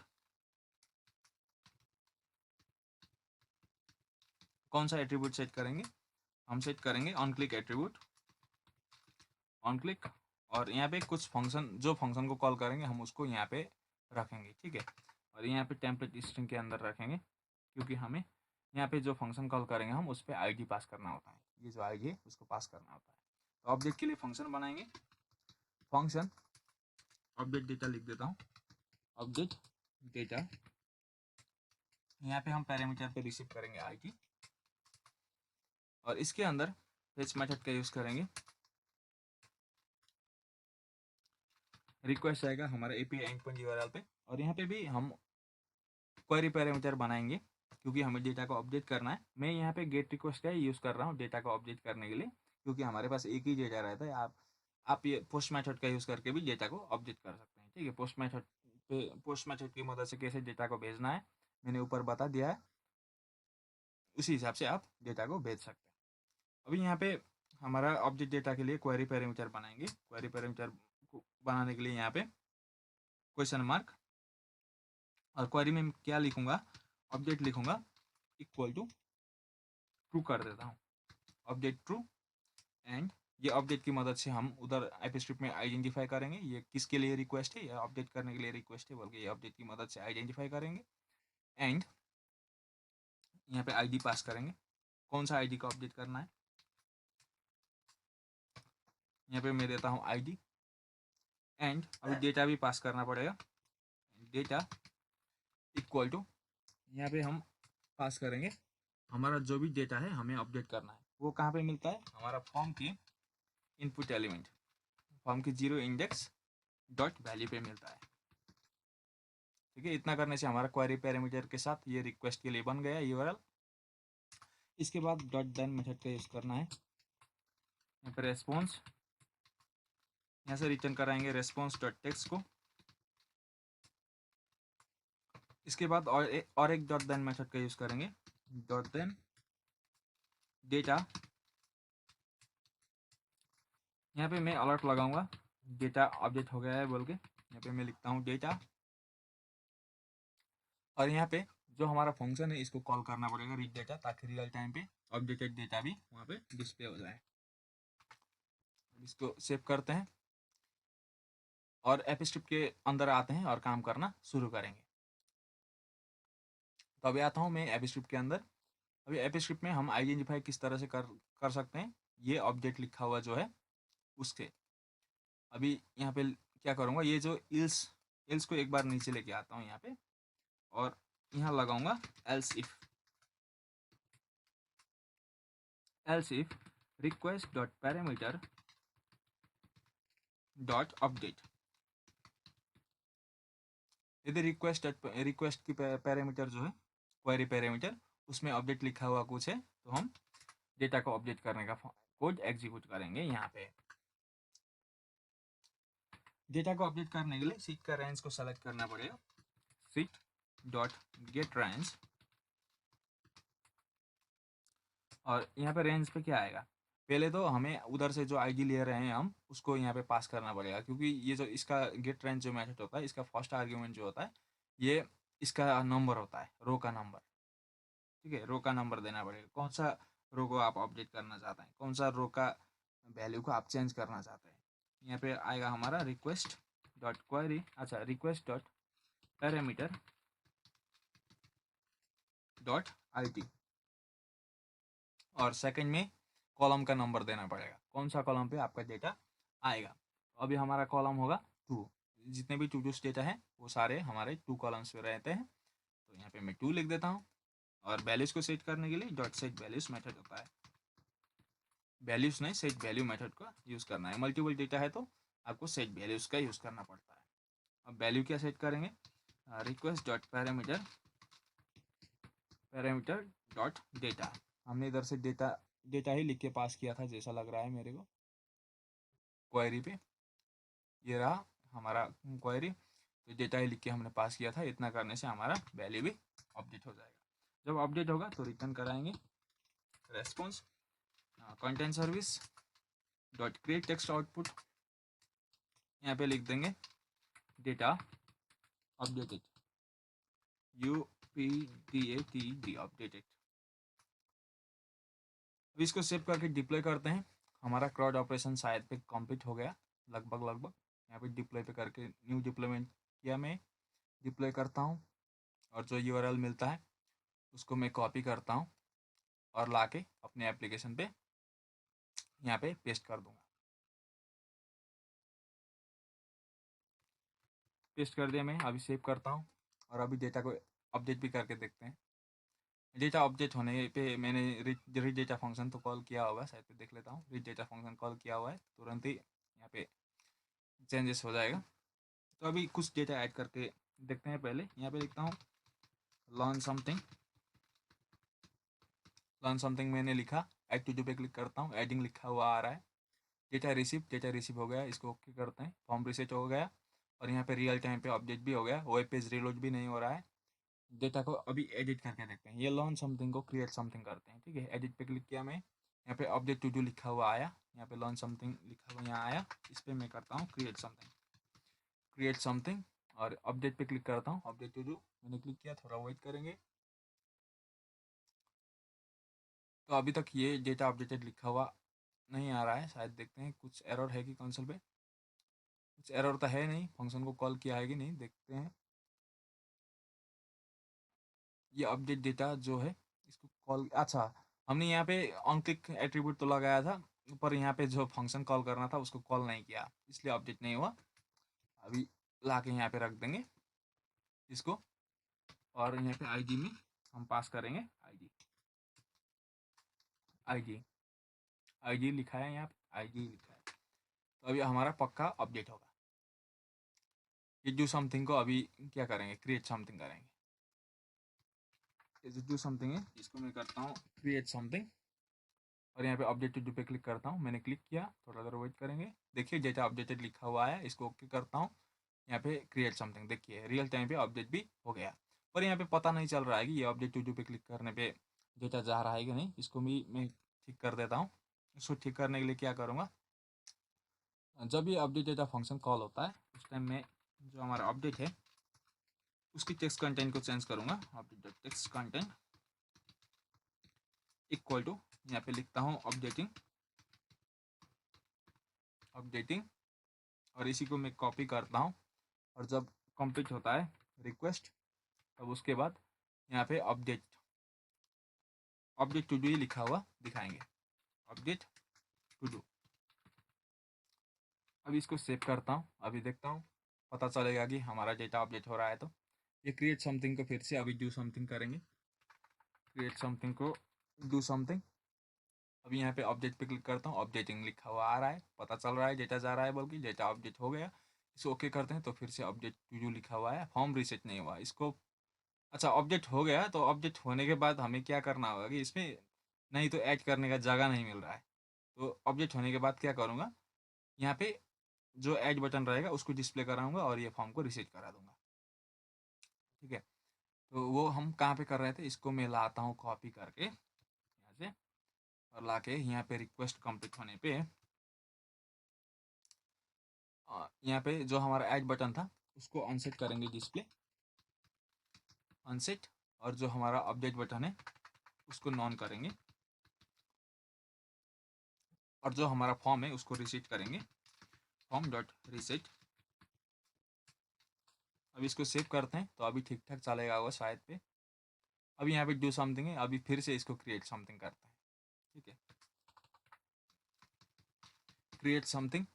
[SPEAKER 1] कौन सा एट्रीब्यूट सेट करेंगे, हम सेट करेंगे on click attribute, on click. और यहाँ पे कुछ फंक्शन जो फंक्शन को कॉल करेंगे हम उसको यहाँ पे रखेंगे। ठीक है, और यहाँ पे टेम्पलेट स्ट्रिंग के अंदर रखेंगे क्योंकि हमें यहाँ पे जो फंक्शन कॉल करेंगे हम उस पर आईडी पास करना होता है। ये जो आईडी है उसको पास करना होता है। तो अपडेट के लिए फंक्शन बनाएंगे, फंक्शन अपडेट डेटा लिख देता हूँ, अपडेट डेटा। यहाँ पे हम पैरामीटर पे रिसीव करेंगे आईडी और इसके अंदर फेच मेथड का यूज़ करेंगे। रिक्वेस्ट आएगा हमारे API एंडपॉइंट URL पे और यहाँ पे भी हम क्वेरी पैरामीटर बनाएंगे क्योंकि हमें डेटा को अपडेट करना है। मैं यहाँ पे गेट रिक्वेस्ट का ही यूज़ कर रहा हूँ डेटा को अपडेट करने के लिए क्योंकि हमारे पास एक ही डेटा रहता है। आप ये पोस्ट मेथड का यूज़ करके भी डेटा को अपडेट कर सकते हैं। ठीक है, पोस्ट मेथड की मदद से कैसे डेटा को भेजना है मैंने ऊपर बता दिया है, उसी हिसाब से आप डेटा को भेज सकते हैं। अभी यहाँ पे हमारा अपडेट डेटा के लिए क्वेरी पैरामीटर बनाएंगे। क्वेरी पैरामीटर बनाने के लिए यहाँ पे क्वेश्चन मार्क और क्वेरी में क्या लिखूंगा, अपडेट लिखूंगा इक्वल टू ट्रू कर देता हूँ, अपडेट ट्रू एंड ये अपडेट की मदद से हम उधर एपस्क्रिप्ट में आइडेंटिफाई करेंगे ये किसके लिए रिक्वेस्ट है, या अपडेट करने के लिए रिक्वेस्ट है बोल के ये अपडेट की मदद से आइडेंटिफाई करेंगे। एंड यहाँ पे आईडी पास करेंगे, कौन सा आईडी को अपडेट करना है। यहाँ पे मैं देता हूँ आईडी। एंड अभी डेटा भी पास करना पड़ेगा। डेटा इक्वल टू, यहाँ पे हम पास करेंगे हमारा जो भी डेटा है हमें अपडेट करना है वो कहाँ पे मिलता है, हमारा फॉर्म की इनपुट एलिमेंट, फॉर्म की 0 इंडेक्स डॉट वैल्यू पे मिलता है। ठीक है, इतना करने से हमारा क्वेरी पैरामीटर के साथ ये रिक्वेस्ट के लिए बन गया यूआरएल। इसके बाद डॉट देन मेथड का यूज करना है। यहाँ पे रेस्पॉन्स, यहाँ से रिटर्न कराएंगे रेस्पॉन्स डॉट टेक्स्ट को। इसके बाद और एक डॉट देन मेथड का यूज करेंगे, डॉट देन डेटा। यहाँ पे मैं अलर्ट लगाऊंगा डेटा अपडेट हो गया है बोल के। यहाँ पे मैं लिखता हूँ डेटा, और यहाँ पे जो हमारा फंक्शन है इसको कॉल करना पड़ेगा रीड डेटा, ताकि रियल टाइम पे अपडेटेड डेटा भी वहाँ पे डिस्प्ले हो जाए। इसको सेव करते हैं और एपस्क्रिप्ट के अंदर आते हैं और काम करना शुरू करेंगे। तो अभी आता हूँ मैं एपस्क्रिप्ट के अंदर। अभी एपस्क्रिप्ट में हम आइडेंटिफाई किस तरह से कर सकते हैं, ये अपडेट लिखा हुआ जो है उसके। अभी यहाँ पे क्या करूँगा, ये जो इल्स इल्स को एक बार नीचे लेके आता हूँ यहाँ पे, और यहाँ लगाऊंगा else if request dot parameter dot update. यदि रिक्वेस्ट की पैरामीटर जो है क्वेरी पैरामीटर उसमें अपडेट लिखा हुआ कुछ है तो हम डेटा को अपडेट करने का कोड एग्जीक्यूट करेंगे। यहाँ पे डेटा को अपडेट करने के लिए सीट का रेंज को सेलेक्ट करना पड़ेगा, सीट डॉट गेट रेंज। और यहाँ पे रेंज पे क्या आएगा, पहले तो हमें उधर से जो आईडी ले रहे हैं हम उसको यहाँ पे पास करना पड़ेगा, क्योंकि ये जो इसका गेट रेंज जो मेथड होता है इसका फर्स्ट आर्ग्यूमेंट जो होता है ये इसका नंबर होता है, रो का नंबर। ठीक है, रो का नंबर देना पड़ेगा, कौन सा रो को आप अपडेट करना चाहते हैं, कौन सा रो का वैल्यू को आप चेंज करना चाहते हैं। यहाँ पे आएगा हमारा रिक्वेस्ट डॉट क्वेरी, अच्छा request dot parameter dot ID, और सेकंड में कॉलम का नंबर देना पड़ेगा, कौन सा कॉलम पे आपका डेटा आएगा। अभी हमारा कॉलम होगा 2, जितने भी टू डेटा है वो सारे हमारे 2 कॉलम्स पे रहते हैं। तो यहाँ पे मैं 2 लिख देता हूँ। और वैल्यूज को सेट करने के लिए डॉट सेट वैल्यूज मेथड होता है, वैल्यूज नहीं सेट वैल्यू मेथड का यूज़ करना है। मल्टीपल डेटा है तो आपको सेट वैल्यूज का यूज़ करना पड़ता है। अब वैल्यू क्या सेट करेंगे, request dot parameter dot data. हमने इधर से डेटा ही लिख के पास किया था जैसा लग रहा है मेरे को क्वेरी पे। ये रहा हमारा क्वेरी, तो डेटा ही लिख के हमने पास किया था। इतना करने से हमारा वैल्यू भी अपडेट हो जाएगा। जब अपडेट होगा तो रिटर्न कराएंगे response content service dot create text output. यहाँ पे लिख देंगे डेटा अपडेटेड, UPDATD अपडेटेड। अब इसको सेव करके डिप्लॉय करते हैं। हमारा क्राउड ऑपरेशन शायद पे कंप्लीट हो गया लगभग। यहाँ पे डिप्लॉय पे करके न्यू डिप्लॉयमेंट किया, मैं डिप्लॉय करता हूँ और जो यूआरएल मिलता है उसको मैं कॉपी करता हूँ और लाके अपने एप्लीकेशन पे यहाँ पे पेस्ट कर दूंगा। पेस्ट कर दिया मैं, अभी सेव करता हूँ और अभी डेटा को अपडेट भी करके देखते हैं। डेटा अपडेट होने पे मैंने रीड डेटा फंक्शन तो कॉल किया होगा, शायद पे देख लेता हूँ। रीड डेटा फंक्शन कॉल किया हुआ है, तुरंत ही यहाँ पे चेंजेस हो जाएगा। तो अभी कुछ डेटा ऐड करके देखते हैं। पहले यहाँ पे लिखता हूँ लर्न समथिंग मैंने लिखा, ऐड टू डू पे क्लिक करता हूँ, एडिंग लिखा हुआ आ रहा है। डेटा रिसीव हो गया, इसको ओके करते हैं। फॉर्म रिसेट हो गया और यहाँ पे रियल टाइम पे अपडेट भी हो गया, वेब पेज रिलोड भी नहीं हो रहा है। डेटा को अभी एडिट करके देखते हैं। ये लर्न समथिंग को क्रिएट समथिंग करते हैं। ठीक है, एडिट पे क्लिक किया मैं, यहाँ पे अपडेट टू डू लिखा हुआ आया, यहाँ पे लर्न समथिंग लिखा हुआ यहाँ आया। इस पर मैं करता हूँ क्रिएट समथिंग और अपडेट पे क्लिक करता हूँ। अपडेट टू डू मैंने क्लिक किया, थोड़ा वेट करेंगे। तो अभी तक ये डेटा अपडेटेड लिखा हुआ नहीं आ रहा है शायद, देखते हैं कुछ एरर है कि कंसोल पे। कुछ एरर तो है नहीं, फंक्शन को कॉल किया है कि नहीं देखते हैं। ये अपडेट डेटा जो है इसको कॉल, अच्छा हमने यहाँ पे ऑन क्लिक एट्रीब्यूट तो लगाया था, पर यहाँ पे जो फंक्शन कॉल करना था उसको कॉल नहीं किया, इसलिए अपडेट नहीं हुआ। अभी ला के यहाँ पे रख देंगे इसको, और यहाँ पे आईडी में हम पास करेंगे आईडी। आईडी आईडी लिखा है यहाँ पे, आईडी लिखा है। तो अभी हमारा पक्का अपडेट होगा। ये डू समथिंग को अभी क्या करेंगे, क्रिएट समथिंग करेंगे। ये जो डू समथिंग है इसको मैं करता हूँ क्रिएट समथिंग, और यहाँ पे अपडेट टू डू पे क्लिक करता हूँ। मैंने क्लिक किया, थोड़ा देर वेट करेंगे। देखिए डेटा अपडेटेड लिखा हुआ है, इसको ओके करता हूँ। यहाँ पे क्रिएट समथिंग, देखिए रियल टाइम पे अपडेट भी हो गया। पर यहाँ पे पता नहीं चल रहा है कि ये अपडेट टू डू पे क्लिक करने पे डेटा जा रहा है कि नहीं। इसको भी मैं ठीक कर देता हूँ। इसको ठीक करने के लिए क्या करूँगा, जब ये अपडेट डेटा फंक्शन कॉल होता है उस टाइम में जो हमारा अपडेट है उसकी टेक्स्ट कंटेंट को चेंज करूँगा। Update text content equal to, यहाँ पे लिखता हूँ अपडेटिंग, अपडेटिंग, और इसी को मैं कॉपी करता हूँ। और जब कंप्लीट होता है रिक्वेस्ट, तब उसके बाद यहाँ पे अपडेट टू डू ही लिखा हुआ दिखाएंगे, अपडेट टू डू। अभी इसको सेव करता हूँ, अभी देखता हूँ पता चलेगा कि हमारा डेटा अपडेट हो रहा है। तो ये क्रिएट समथिंग को फिर से अभी डू समथिंग करेंगे। क्रिएट समथिंग को डू समथिंग, अभी यहाँ पे अपडेट पे क्लिक करता हूँ, अपडेटिंग लिखा हुआ आ रहा है, पता चल रहा है डेटा जा रहा है, बल्कि डेटा अपडेट हो गया। इसको ओके करते हैं तो फिर से अपडेट टू डू लिखा हुआ है, फॉर्म रीसेट नहीं हुआ इसको। अच्छा अपडेट हो गया, तो अपडेट होने के बाद हमें क्या करना होगा कि इसमें नहीं तो ऐड करने का जगह नहीं मिल रहा है। तो अपडेट होने के बाद क्या करूँगा, यहाँ पे जो ऐड बटन रहेगा उसको डिस्प्ले कराऊंगा और ये फॉर्म को रिसेट करा दूंगा। ठीक है, तो वो हम कहाँ पे कर रहे थे, इसको मैं लाता हूँ कॉपी करके यहाँ से, और ला के यहाँ पे रिक्वेस्ट कंप्लीट होने पे यहाँ पे जो हमारा ऐड बटन था उसको अनसेट करेंगे, डिस्प्ले अनसेट, और जो हमारा अपडेट बटन है उसको नॉन करेंगे, और जो हमारा फॉर्म है उसको रिसेट करेंगे, फॉर्म डॉट रिसेट। अब इसको सेव करते हैं तो अभी ठीक ठाक चलेगा वो शायद पे। अभी यहाँ पे डू समथिंग है, अभी फिर से इसको क्रिएट समथिंग करते हैं। ठीक है, create something,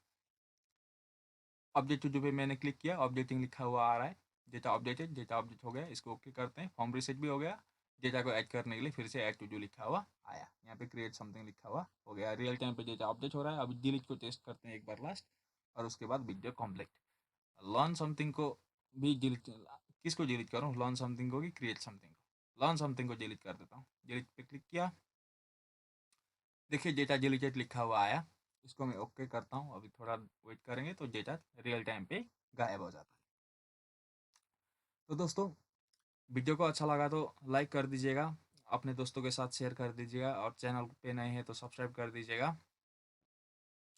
[SPEAKER 1] update to do पे मैंने क्लिक किया, अपडेटिंग लिखा हुआ आ रहा है, डेटा अपडेटेड, डेटा अपडेट हो गया। इसको ओके करते हैं, फॉर्म रिसेट भी हो गया। डेटा को ऐड करने के लिए फिर से ऐड टू डू लिखा हुआ आया, यहाँ पे क्रिएट समथिंग लिखा हुआ हो गया, रियल टाइम पे डेटा अपडेट हो रहा है। अभी डिलीट को टेस्ट करते हैं एक बार लास्ट, और उसके बाद वीडियो कम्प्लीट। लर्न समथिंग को भी डिलीट, किसको डिलीट करूँ, लर्न समथिंग को कि क्रिएट समथिंग को। लर्न समथिंग को डिलीट कर देता हूँ, डिलीट पे क्लिक किया, देखिए डेटा डिलीटेड लिखा हुआ आया। इसको मैं ओके करता हूँ, अभी थोड़ा वेट करेंगे तो डेटा रियल टाइम पे गायब हो जाता है। तो दोस्तों वीडियो को अच्छा लगा तो लाइक कर दीजिएगा, अपने दोस्तों के साथ शेयर कर दीजिएगा, और चैनल पे नए हैं तो सब्सक्राइब कर दीजिएगा।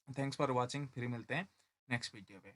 [SPEAKER 1] थैंक्स फॉर वॉचिंग, फिर मिलते हैं नेक्स्ट वीडियो पे।